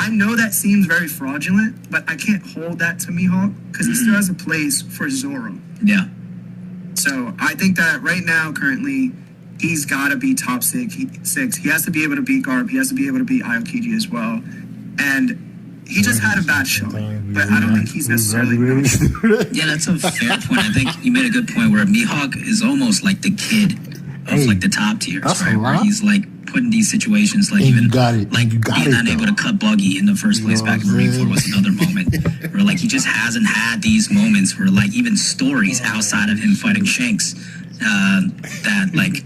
I know that seems very fraudulent, but I can't hold that to Mihawk because he still has a place for Zoro. Yeah. So I think that right now, currently, he's got to be top 6. He has to be able to beat Garp. He has to be able to beat Aokiji as well. And he just had a bad showing, but I don't think he's necessarily bad. Yeah, that's a fair point. I think you made a good point where Mihawk is almost like the Kid of like the top tiers, right? Where he's like put in these situations, like even like being unable to cut Buggy in the first place back in Marineford was another moment where like he just hasn't had these moments where like even stories outside of him fighting Shanks that like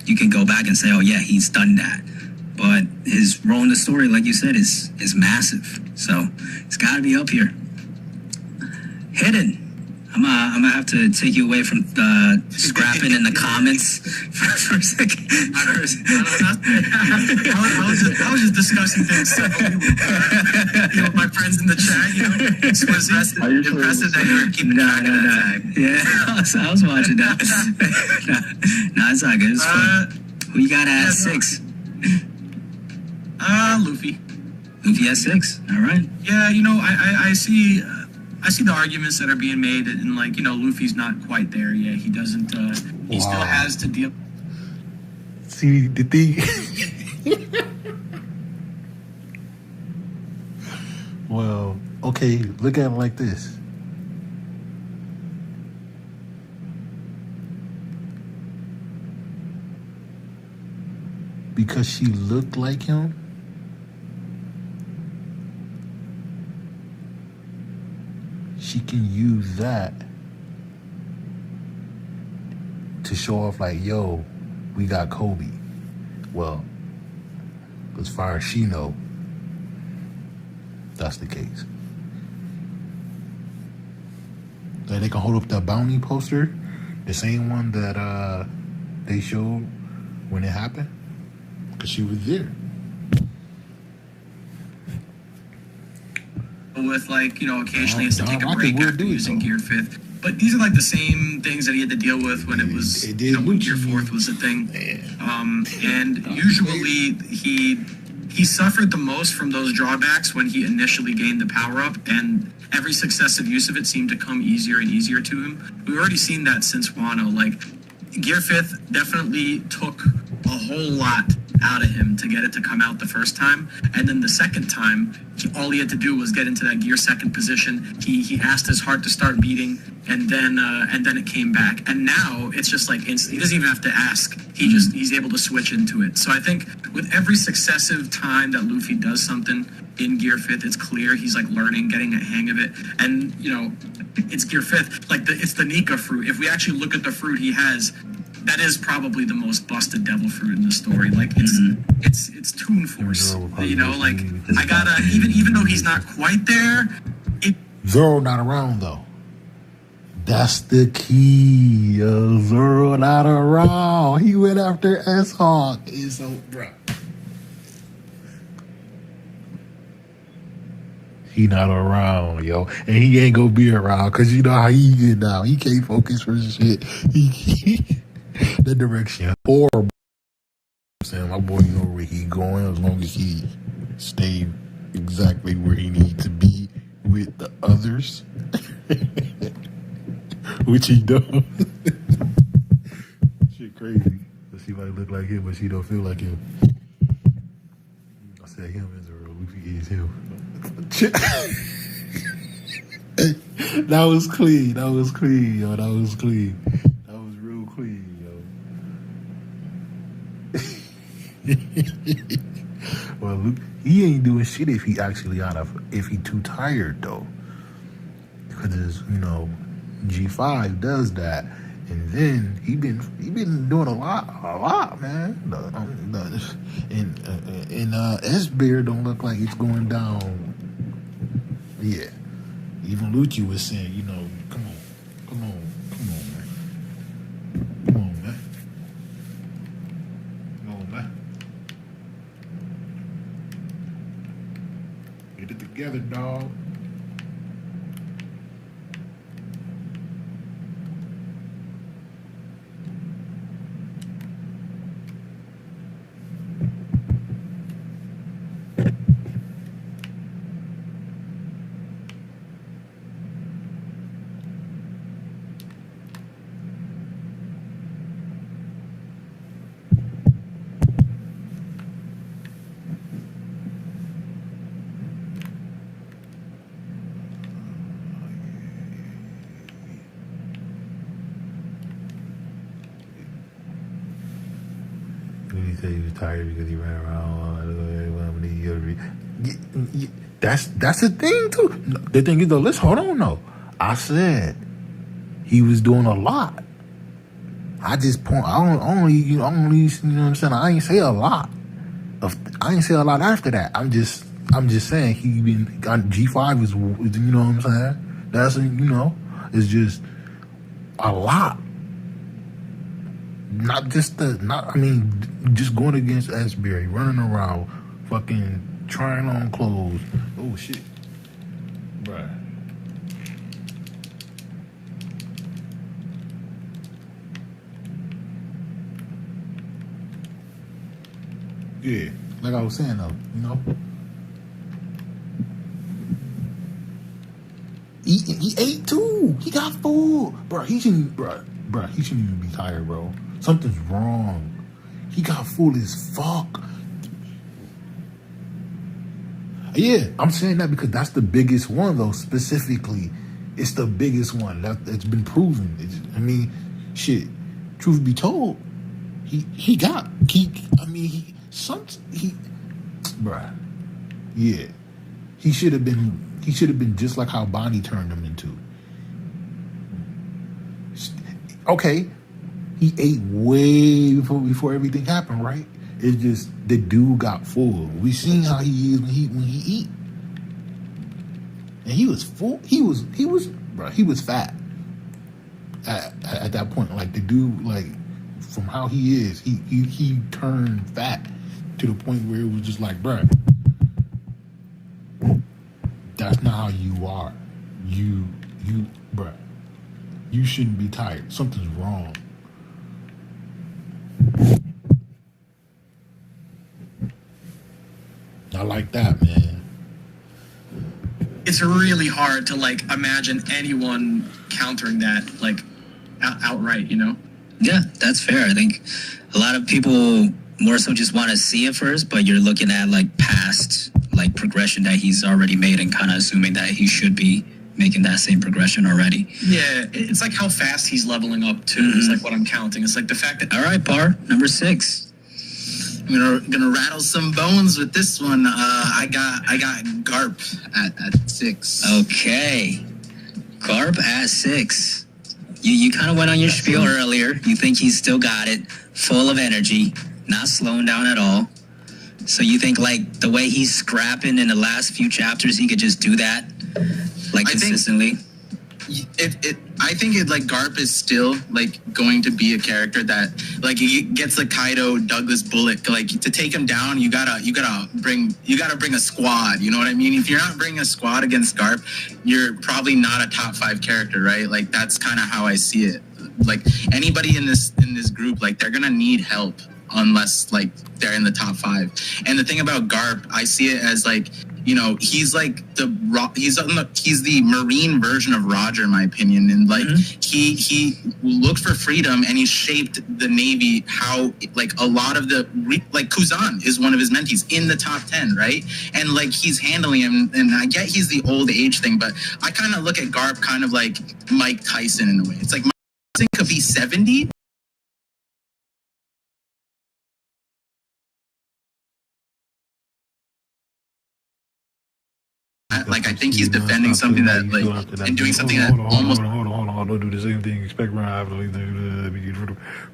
you can go back and say, oh yeah, he's done that. But his role in the story, like you said, is massive. So it's got to be up here. Hidden. I'm gonna have to take you away from scrapping in the comments for a second. I was just discussing things. You know, my friends in the chat, you know, it was impressive that you were keeping track of that. Yeah, I was watching that. No, it's not good. It's fun. Who you got at 6? Luffy. Luffy at 6. All right. Yeah, you know, I see I see the arguments that are being made, and like, you know, Luffy's not quite there yet. He doesn't. He still has to deal. See the thing. Well, okay, look at it like this. Because she looked like him, she can use that to show off like, yo, we got Kobe. Well, as far as she know, that's the case. That they can hold up that bounty poster, the same one that they showed when it happened, because she was there. With, like, you know, occasionally has to take a I break could after do it, using though. Gear Fifth. But these are like the same things that he had to deal with when it was, you know, when Gear Fourth was a thing. And usually he suffered the most from those drawbacks when he initially gained the power up, and every successive use of it seemed to come easier and easier to him. We've already seen that since Wano. Like, Gear Fifth definitely took a whole lot out of him to get it to come out the first time, and then the second time, all he had to do was get into that Gear Second position. He asked his heart to start beating, and then it came back. And now it's just like instant. He doesn't even have to ask. He's able to switch into it. So I think with every successive time that Luffy does something in Gear Fifth, it's clear he's like learning, getting a hang of it. And you know, it's Gear Fifth. Like it's the Nika fruit. If we actually look at the fruit he has, that is probably the most busted devil fruit in the story. Like it's Toon Force. You know, like I gotta even though he's not quite there. Zoro not around though. That's the key. Yo, Zoro not around. He went after S-Hawk. It's so bro. He not around, yo, and he ain't gonna be around because you know how he get now. He can't focus for shit. He the direction or saying my boy know where he going as long as he stay exactly where he needs to be with the others, which he does. Shit crazy. But she might look like him, but she don't feel like him. I said him is a real Luffy is him. That was clean. That was clean, yo. That was clean. That was real clean, yo. Well, Luke, he ain't doing shit if he actually if he too tired though, because you know G5 does that, and then he been doing a lot, man. And S-Bear don't look like it's going down. Yeah, even Lucci was saying, you know, come on, man. Get it together, dog. He said he was tired because he ran around. That's the thing too. The thing is though, let's hold on though. I said he was doing a lot. I just point. I only you know what I'm saying. I ain't say a lot. I ain't say a lot after that. I'm just saying he been G5 is you know what I'm saying. That's you know it's just a lot. Just going against S-Berry, running around, fucking trying on clothes. Oh shit, bruh. Yeah, like I was saying though, you know. he ate too. He got full, bro. He shouldn't even be tired, bro. Something's wrong. He got full as fuck. Yeah, I'm saying that because that's the biggest one, though. Specifically, it's the biggest one that's been proven. Shit. Truth be told, bruh. Yeah, he should have been just like how Bonnie turned him into. Okay, he ate way before everything happened, right? It's just the dude got full. We seen how he is when he eat, and he was full. He was fat at that point. Like the dude, like from how he is, he turned fat to the point where it was just like, bruh, that's not how you are. Bruh, you shouldn't be tired. Something's wrong. I like that, man. It's really hard to like imagine anyone countering that like outright, you know? Yeah, that's fair. I think a lot of people more so just want to see it first, but you're looking at like past like progression that he's already made and kind of assuming that he should be making that same progression already. Yeah, it's like how fast he's leveling up too. Is like what I'm counting. It's like the fact that all right, Par, number 6. I'm gonna rattle some bones with this one. I got Garp at 6. Okay, Garp at 6. You kind of went on your spiel earlier. You think he's still got it, full of energy, not slowing down at all. So you think like the way he's scrapping in the last few chapters, he could just do that like consistently? I think like Garp is still like going to be a character that like he gets like Kaido, Douglas Bullock, like to take him down. You gotta bring a squad. You know what I mean? If you're not bringing a squad against Garp, you're probably not a top 5 character, right? Like that's kind of how I see it. Like anybody in this group, like they're gonna need help unless like they're in the top 5. And the thing about Garp, I see it as like, you know, he's like he's the Marine version of Roger, in my opinion, and like he looked for freedom and he shaped the Navy how like a lot of the like Kuzan is one of his mentees in the top 10, right? And like he's handling him, and I get he's the old age thing, but I kind of look at Garp kind of like Mike Tyson in a way. It's like Mike Tyson could be 70. Like I think he's defending something that like and doing something that almost. Hold on. Don't do the same thing. Expect Ryan.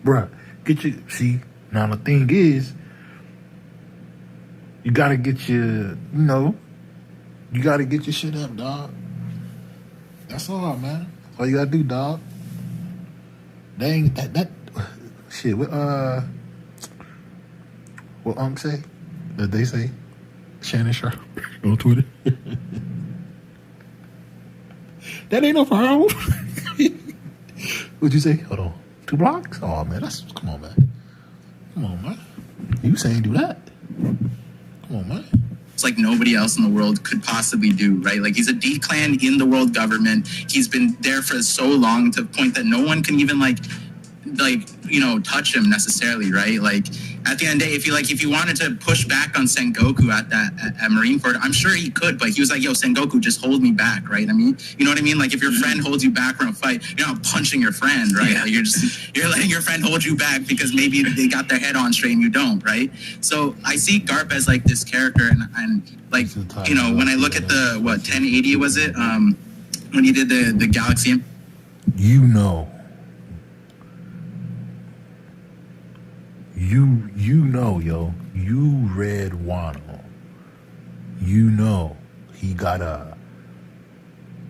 Bruh, get your see. Now the thing is, you gotta get your, you gotta get your shit up, dog. That's all, man. That's all you gotta do, dog. Dang, that shit. What say? That they say? Shannon Sharp on Twitter. That ain't no problem. What'd you say? Hold on. 2 blocks? Oh man, come on, man. You saying do that? Come on, man. It's like nobody else in the world could possibly do, right? Like he's a D-clan in the world government. He's been there for so long to the point that no one can even like touch him necessarily, right? Like at the end of the day, if you wanted to push back on Sengoku at Marineford, I'm sure he could, but he was like, yo, Sengoku, just hold me back, right? I mean, you know what I mean? Like if your friend holds you back from a fight, you're not punching your friend, right? Yeah. Like you're letting your friend hold you back because maybe they got their head on straight and you don't, right? So I see Garp as like this character, and like, when I look at the 1080 was it? When he did the Galaxy, yo, you read Wano. You know he got a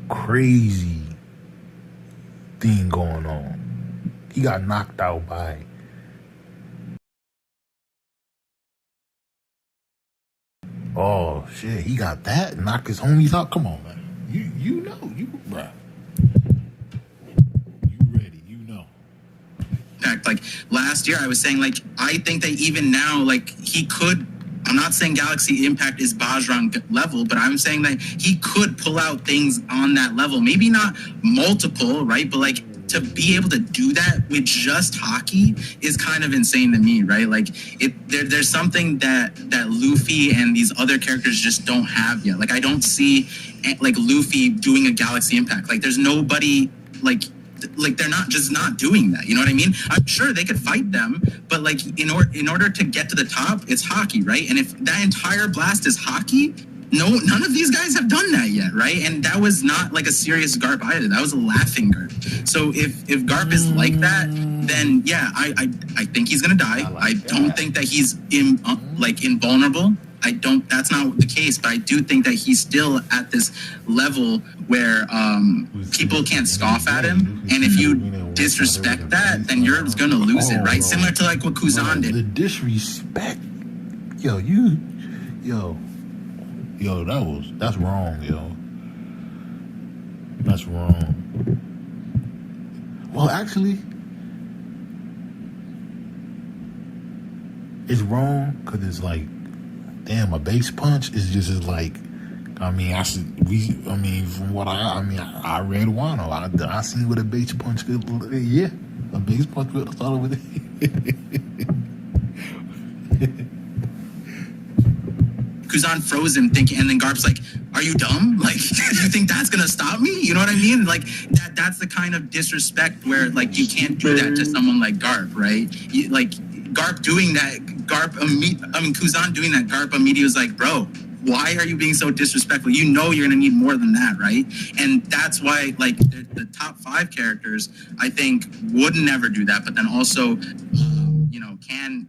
crazy thing going on. He got knocked out by oh shit, he got that, knock his homies out. Come on, man. You know, bruh. like last year I was saying like I think that even now like he could I'm not saying Galaxy Impact is Bajrang level, but I'm saying that he could pull out things on that level. Maybe not multiple, right? But like to be able to do that with just hockey is kind of insane to me, right? Like there's something that Luffy and these other characters just don't have yet. Like I don't see like Luffy doing a Galaxy Impact. Like there's nobody like they're not doing that. You know what I mean? I'm sure they could fight them, but like in order to get to the top, it's hockey, right? And if that entire blast is hockey, none of these guys have done that yet, right? And that was not like a serious Garp either. That was a laughing Garp. So if Garp is like that, then yeah, I think he's gonna die. I don't think that he's invulnerable. That's not the case, but I do think that he's still at this level where people can't scoff at him. And if you disrespect that, then you're gonna lose it, right? Similar to like what Kuzan did. The disrespect, yo, that's wrong, yo. That's wrong. Well, actually, it's wrong because it's like, damn, a base punch is just as like, I mean, from what I read Wano, I see what a base punch could, yeah, a base punch could start with it. Kuzan froze him thinking, and then Garp's like, are you dumb? Like, you think that's gonna stop me? You know what I mean? Like, that's the kind of disrespect where, like, you can't do that to someone like Garp, right? Like, Garp doing that, Kuzan doing that, Garp immediately was like, bro, why are you being so disrespectful? You know you're gonna need more than that, right? And that's why, like, the top 5 characters, I think, would never do that, but then also, can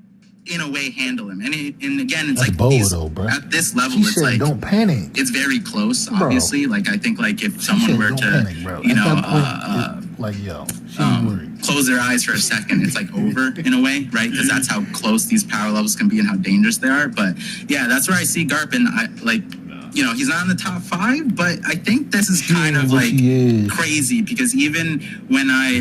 in a way handle him. And again, it's that's like bold, though, bro. At this level, she it's said, like don't panic. It's very close, obviously. Bro. Like I think, like if someone were to, panic, close their eyes for a second, it's like over in a way, right? Because that's how close these power levels can be and how dangerous they are. But yeah, that's where I see Garp, and I like. He's not in the top 5, but I think this is kind of like crazy because even when I,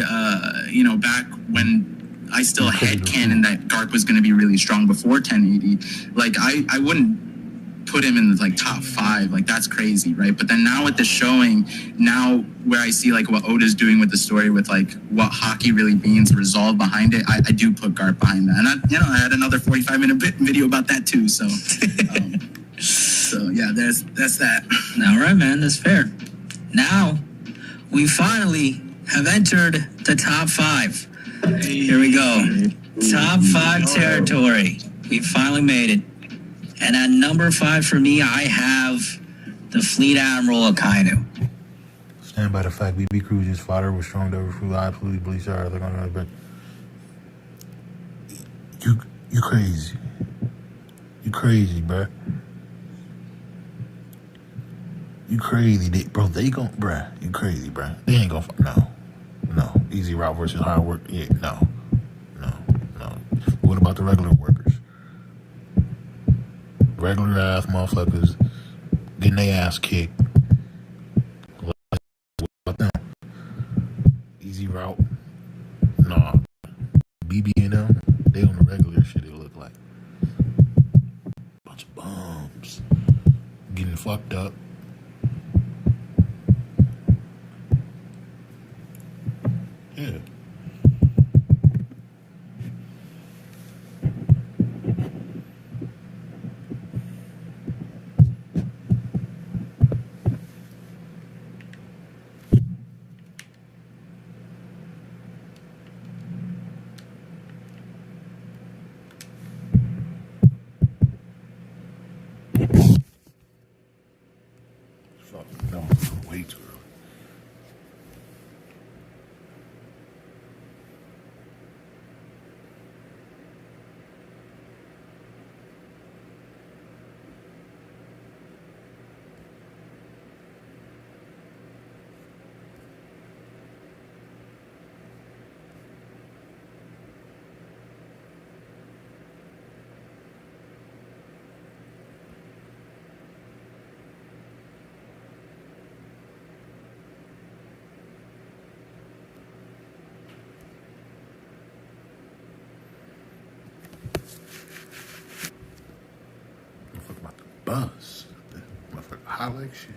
back when I still had canon that Garp was going to be really strong before 1080, like I wouldn't put him in the like top 5, like that's crazy, right? But then now with the showing, now where I see like what Oda's doing with the story, with like what hockey really means, resolve behind it, I do put Garp behind that, and I had another 45-minute video about that too. So. So yeah, that's that. All right, man, that's fair. Now, we finally have entered the top 5. Here we go. Top 5 territory. We finally made it. And at number 5 for me, I have the Fleet Admiral Akainu. Stand by the fact BB Cruises fodder was strong to overflew. I absolutely believe sorry. But you crazy. You crazy, bro. You crazy, bro. They gon' bruh. You crazy, bruh. They ain't gon' no. Easy route versus hard work. Yeah, no. What about the regular workers? Regular ass motherfuckers getting their ass kicked. What about them? Easy route. Nah. BB and them, they on the regular shit. It look like bunch of bums getting fucked up. Yeah. Fuck, no, way too early. I like shit.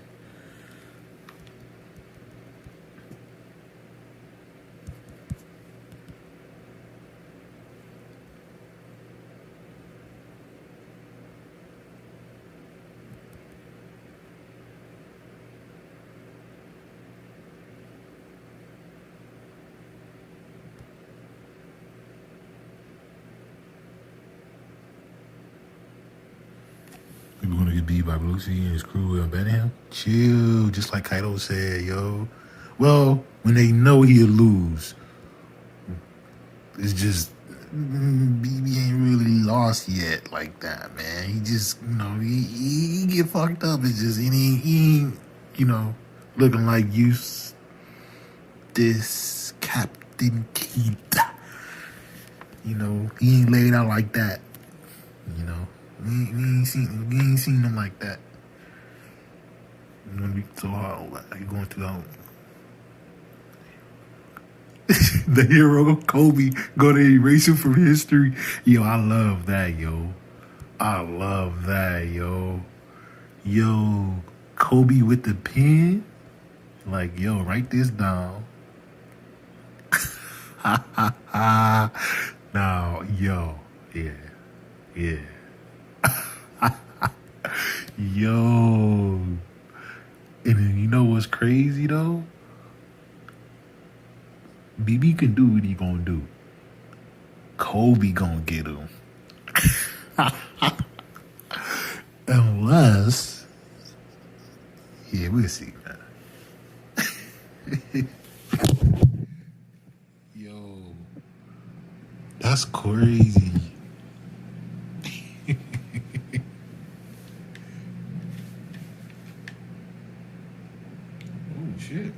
We're gonna get beat by Lucy and his crew in Benningham. Chill, just like Kaido said, yo. Well, when they know he'll lose, it's just BB ain't really lost yet like that, man. He just, he get fucked up. It's just he ain't, looking like this Captain Keita. He ain't laid out like that. We ain't seen him like that. It's gonna be so hard. Like going through that. The hero Kobe gonna erase him from history. Yo, I love that, yo. I love that, yo. Yo, Kobe with the pen. Like, yo, write this down. Now, yo, yeah. Yo, and then you know what's crazy though? BB can do what he gonna do. Kobe gonna get him. Unless, we'll see, man. Yo, that's crazy. Shit.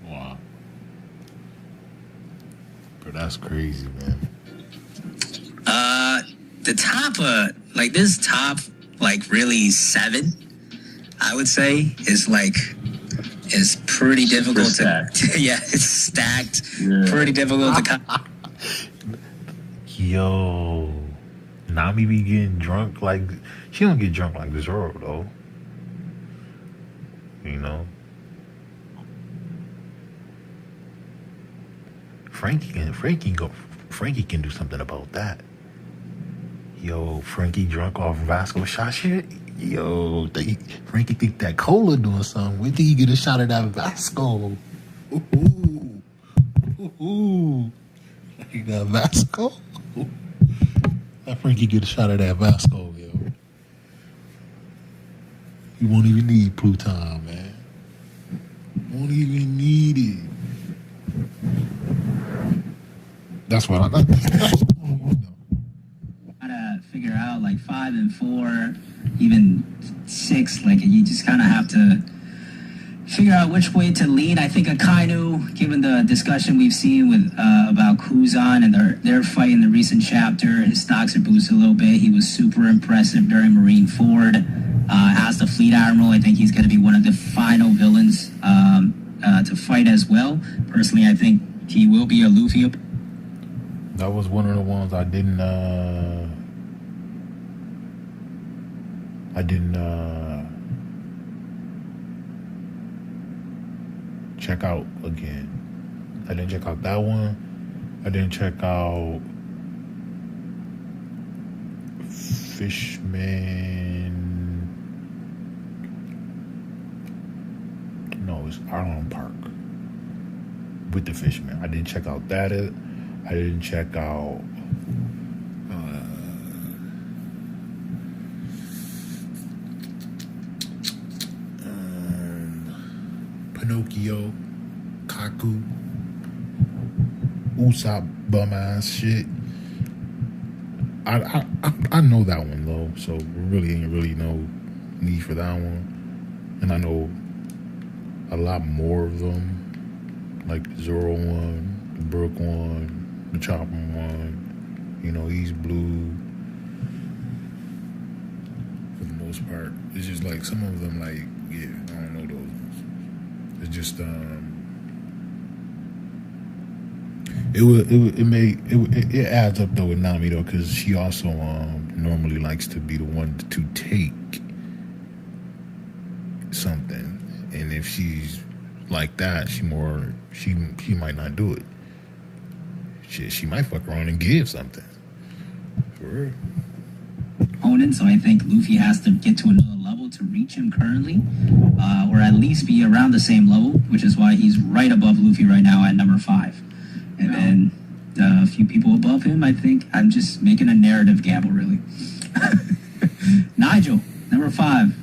Wow. But that's crazy, man. The top, this top, really 7, I would say, is pretty difficult to it's stacked. Yeah. Pretty difficult to Yo, Nami be getting drunk she don't get drunk like Zoro though. Frankie can do something about that. Yo, Frankie drunk off Vasco shot shit. Yo, Frankie think that cola doing something. Wait till you get a shot of that Vasco. Ooh. Like that Vasco. That Frankie get a shot of that Vasco, yo. You won't even need Pluton, man. Won't even need it. That's what I like. Gotta figure out 5 and 4, even 6. You just kind of have to figure out which way to lean. I think Akainu, given the discussion we've seen with about Kuzan and their fight in the recent chapter, his stocks are boosted a little bit. He was super impressive during Marineford. As the Fleet Admiral, I think he's going to be one of the final villains to fight as well. Personally, I think he will be a Luffy. That was one of the ones I didn't check out again. I didn't check out that one. I didn't check out Fishman. No, it's Arnold Park with the Fishman. I didn't check out that. I didn't check out Pinocchio, Kaku, Usopp bum ass shit. I know that one though, so really ain't no need for that one. And I know a lot more of them, like the Zoro one, the Brook one, the Chopper one, East Blue. For the most most part. It's just like some of them, like, yeah, I don't know those ones. It's just it adds up though with Nami though, because she also normally likes to be the one to take something, and if she's like that, she might not do it. She might fuck around and give something. For real. Opponent, so I think Luffy has to get to another level to reach him currently, or at least be around the same level, which is why he's right above Luffy right now at number 5. And then a few people above him, I think. I'm just making a narrative gamble, really. Nigel, number 5.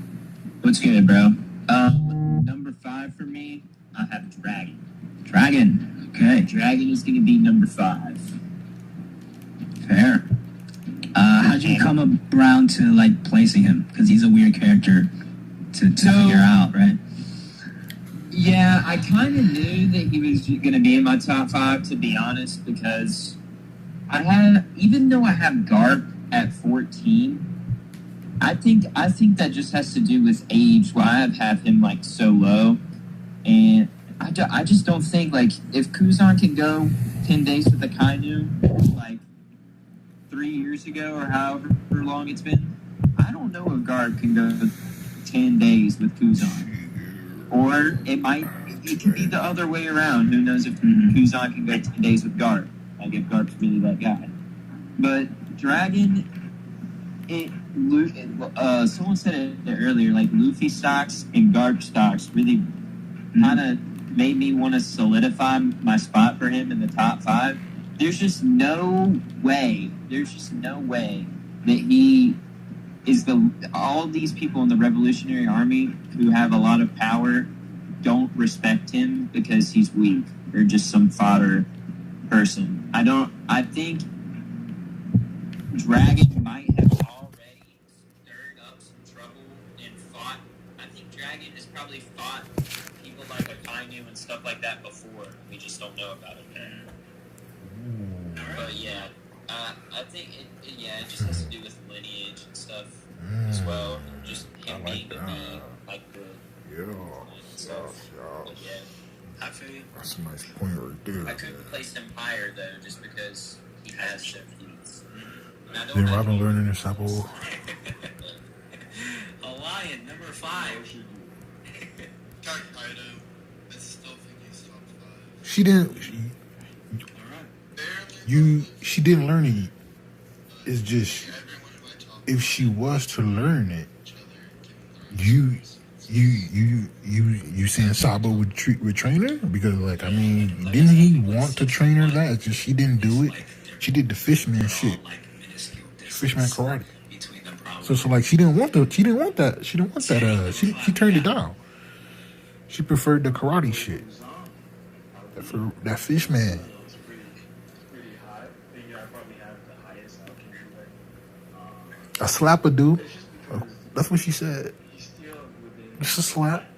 What's good, bro? Number 5 for me, I have Dragon. Dragon, okay. Dragon is going to be number 5. Fair. How'd you come around to, like, placing him? Because he's a weird character to figure out, right? Yeah, I kind of knew that he was going to be in my top 5, to be honest, because even though I have Garp at 14, I think that just has to do with age, why I have him, like, so low. And I just don't think, like, if Kuzan can go 10 days with Akainu, like, 3 years ago or however long it's been, I don't know if Garp can go 10 days with Kuzan. Or it could be the other way around. Who knows if Kuzan can go 10 days with Garp. Like if Garp's really that guy. But Dragon, someone said it earlier, like Luffy stocks and Garp stocks really kind of made me want to solidify my spot for him in the top 5. There's just no way that he is all these people in the Revolutionary Army who have a lot of power don't respect him because he's weak or just some fodder person. I think Dragon might have already stirred up some trouble and fought. I think Dragon has probably fought people like Akainu and stuff like that before. We just don't know about it. But yeah, I think it just has to do with lineage and stuff as well. Just him being the like the stuff. But yeah, I feel you. That's a nice point right there. I couldn't place him higher though, just because he has some feats. Then Robin learning this apple. A lion, number 5. Dark Kaido. I still think he's top 5. She didn't learn it. It's just if she was to learn it, you saying Sabo would train her? Because like I mean, didn't he want to train her that? It's just she didn't do it. She did the fishman shit, fishman karate. So like she didn't want that. She didn't want that. She turned it down. She preferred the karate shit. That fishman. A slap a dude. That's what she said. Just a slap.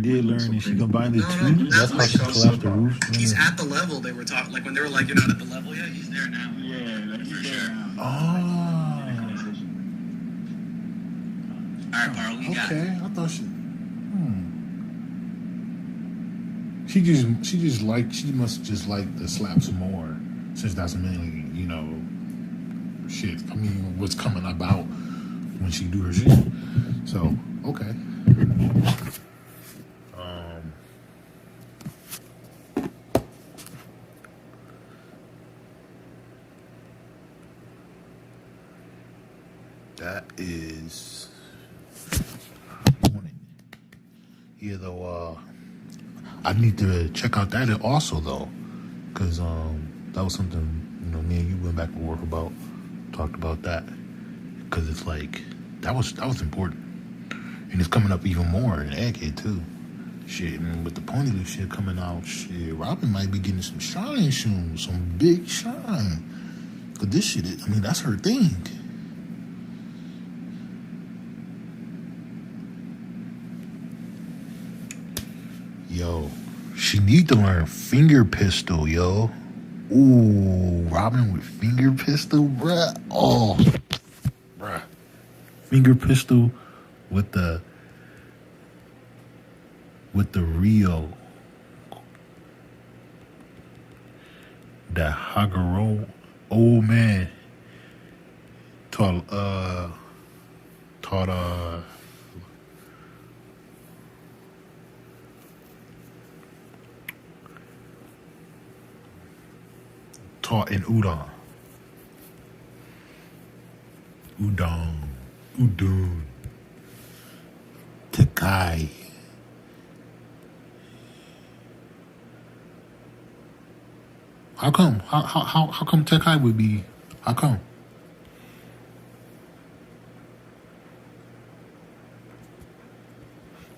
did learn and she combined the No, two. no, That's how she collapsed the roof. He's at the level they were talking. Like when they were like, "You're not at the level yet." He's there now. Yeah, like he's there now. Oh, All right, Barl, we got. okay. I thought she. She must just like to slap some more, since that's mainly, shit. I mean, what's coming about when she do her shit. So, okay. That is. Yeah, though. I need to check out that also though, because that was something me and you went back and forth about, talked about that, because it's like that was important, and it's coming up even more in Egghead too. Shit, and with the Ponyloop shit coming out, shit, Robin might be getting some shine soon, some big shine, cause this shit, that's her thing. Yo, she need to learn finger pistol, yo. Ooh, Robin with finger pistol, bruh. Oh, bruh. Finger pistol with the Rio. That Haguro old man taught in udon. Takai. How come? How come Takai would be? How come?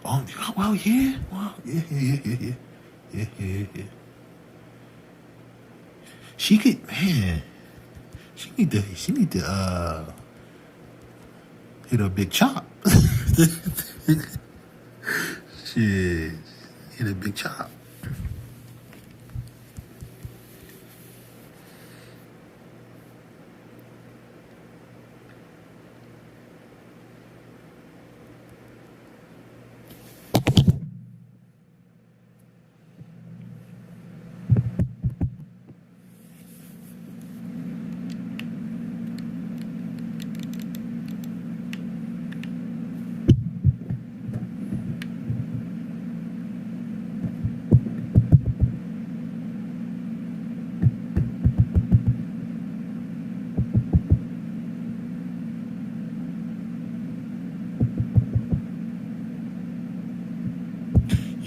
Oh, well, yeah. Well, yeah. She could, man. She need to hit a big chop. Shit, hit a big chop.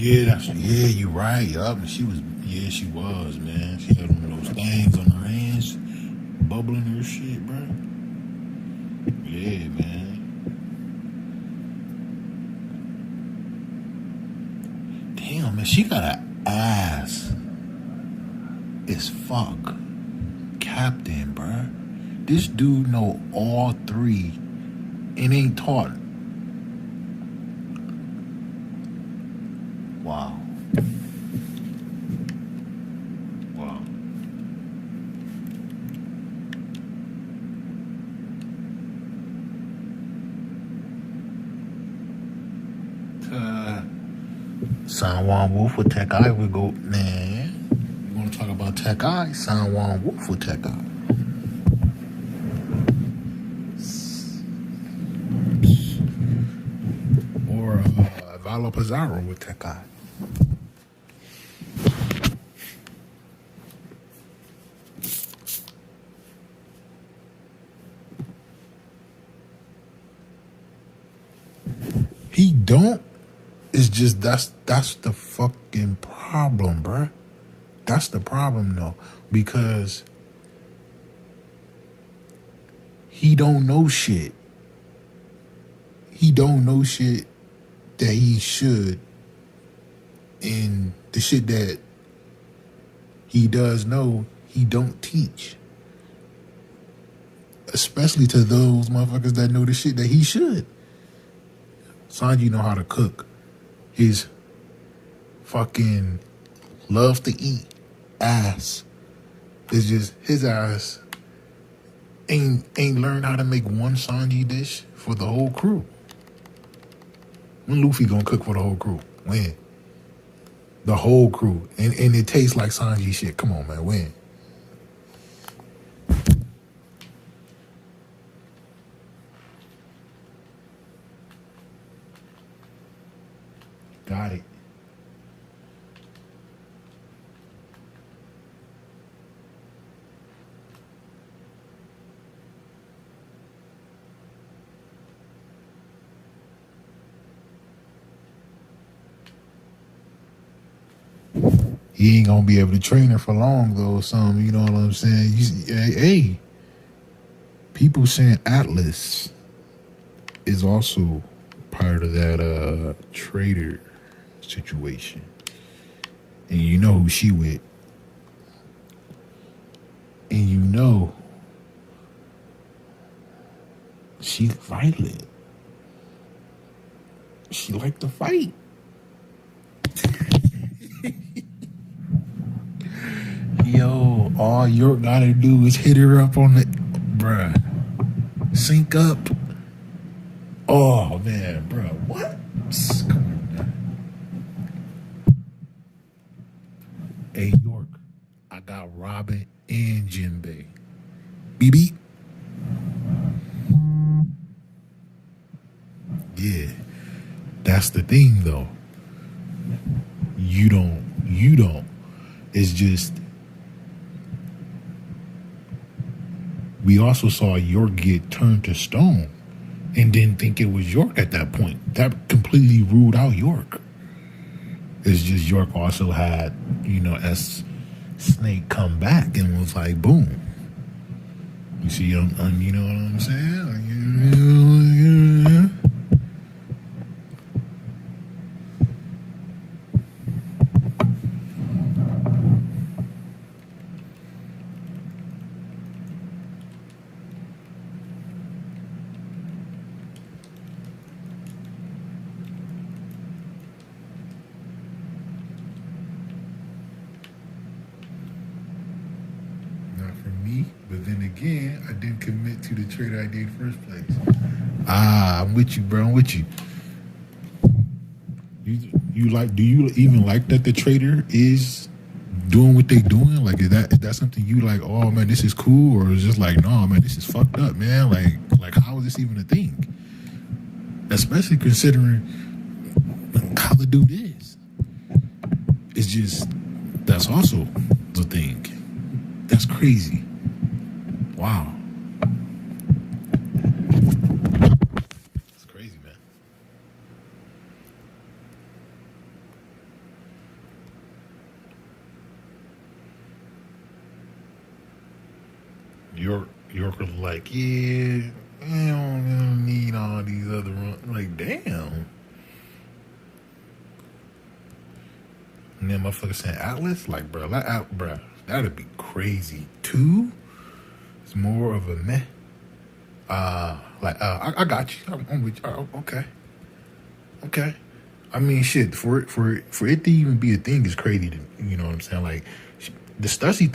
Yeah, you're right. Yup, and she was, man. She had one of those things on her hands, bubbling her shit, bro. Yeah, man. Damn, man, she got an ass. As fuck, Captain, bro. This dude know all three, and ain't taught. Wow. Sanwan Wolf with Tech Eye, we go, man. You want to talk about Tech Eye? Sanwan Wolf with Tech Eye. Or Vala Pizarro with Tech Eye. He don't. It's just that's the fucking problem, bruh. That's the problem, though, because he don't know shit. He don't know shit that he should, and the shit that he does know, he don't teach. Especially to those motherfuckers that know the shit that he should. Sanji know how to cook his fucking love to eat ass. It's just his ass ain't learned how to make one Sanji dish for the whole crew. When Luffy gonna cook for the whole crew? When? The whole crew. And it tastes like Sanji shit. Come on, man. When? Got it. He ain't gonna be able to train her for long though. Some, you know what I'm saying? Hey, people saying Atlas is also part of that trader situation, and you know who she with, and you know she violent. She like to fight. Yo, all York gotta do is hit her up on the, bruh, sync up. Oh man, bruh, what? Come on, man. Hey York, I got Robin and Jinbei. BB. Yeah, that's the thing though. You don't. It's just, we also saw York get turned to stone and didn't think it was York at that point. That completely ruled out York. It's just York also had, as Snake come back and was like, boom. You see, you know what I'm saying? But then again, I didn't commit to the trade I did first place. I'm with you, bro. I'm with you. You like? Do you even like that the trader is doing what they doing? Like, is that something you like? Oh man, this is cool, or is just like, no man, this is fucked up, man. Like how is this even a thing? Especially considering how the dude is. It's just, that's also the thing. That's crazy. Wow. It's crazy, man. York was like, yeah, I don't need all these other runs. Like, damn. And then motherfucker saying Atlas? Like, bro, that'd be crazy. 2? It's more of a meh. I got you. I'm with you. Okay. I mean, shit, for it to even be a thing is crazy. You know what I'm saying? Like, the Stussy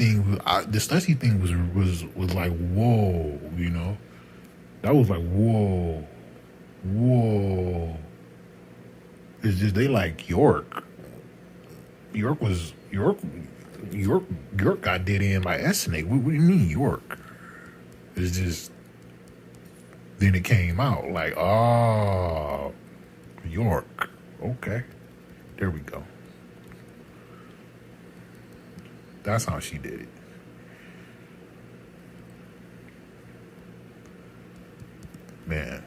thing was like, whoa, you know? That was like, whoa. It's just, they like York. York got dead in by S-Snake. What do you mean, York? It's just, then it came out like, oh, York. Okay. There we go. That's how she did it. Man.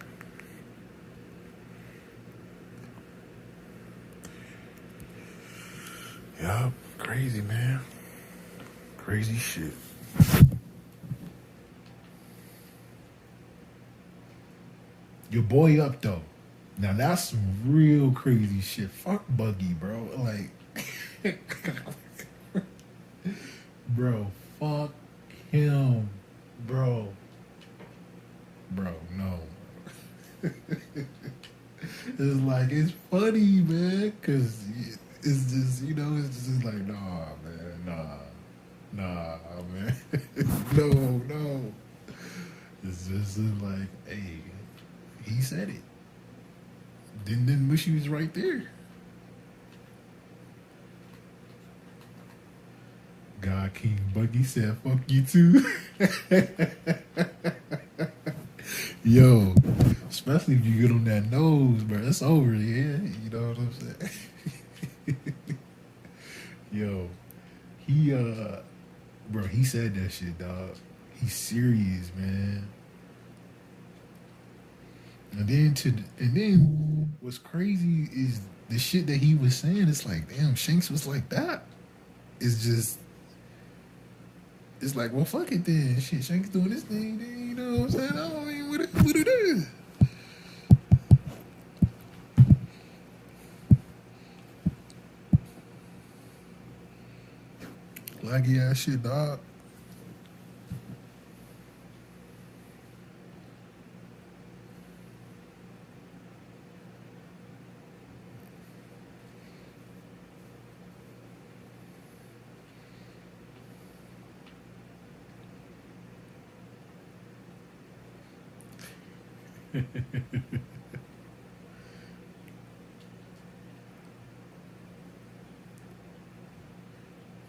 Yeah, crazy, man. Crazy shit. Your boy up though. Now that's some real crazy shit. Fuck Buggy, bro. Like, bro, fuck him, bro. Bro, no. It's like, it's funny, man, because it's just, you know, it's just like, nah, man, nah, man, no. It's just like, hey, he said it. Then Mushy was right there. God King Buggy said, fuck you too. Yo, especially if you get on that nose, bro, it's over, yeah. You know what I'm saying? Yo, he bro, he said that shit, dog. He's serious, man. And then what's crazy is the shit that he was saying. It's like, damn, Shanks was like that. It's just, it's like, well, fuck it then. Shit, Shanks doing this thing, then, you know what I'm saying? I don't mean what it is. Laggy ass shit, dog.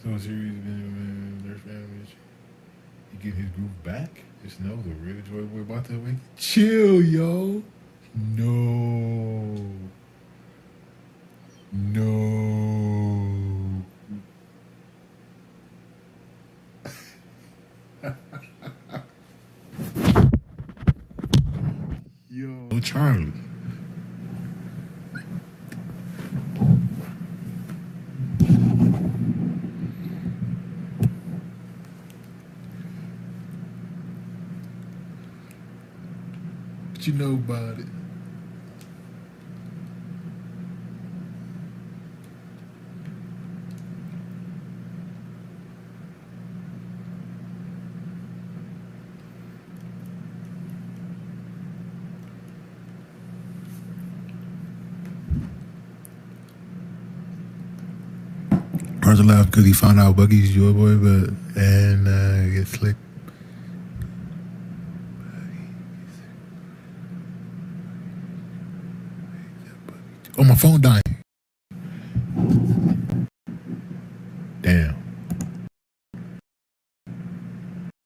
So serious, man, their families. He get his groove back. Just know the real Joy Boy about to wake. Chill, yo. No. Yo, Charlie. What you know about it? Carson laughed because he found out Buggy's Joy Boy, and get slick. Oh, my phone dying.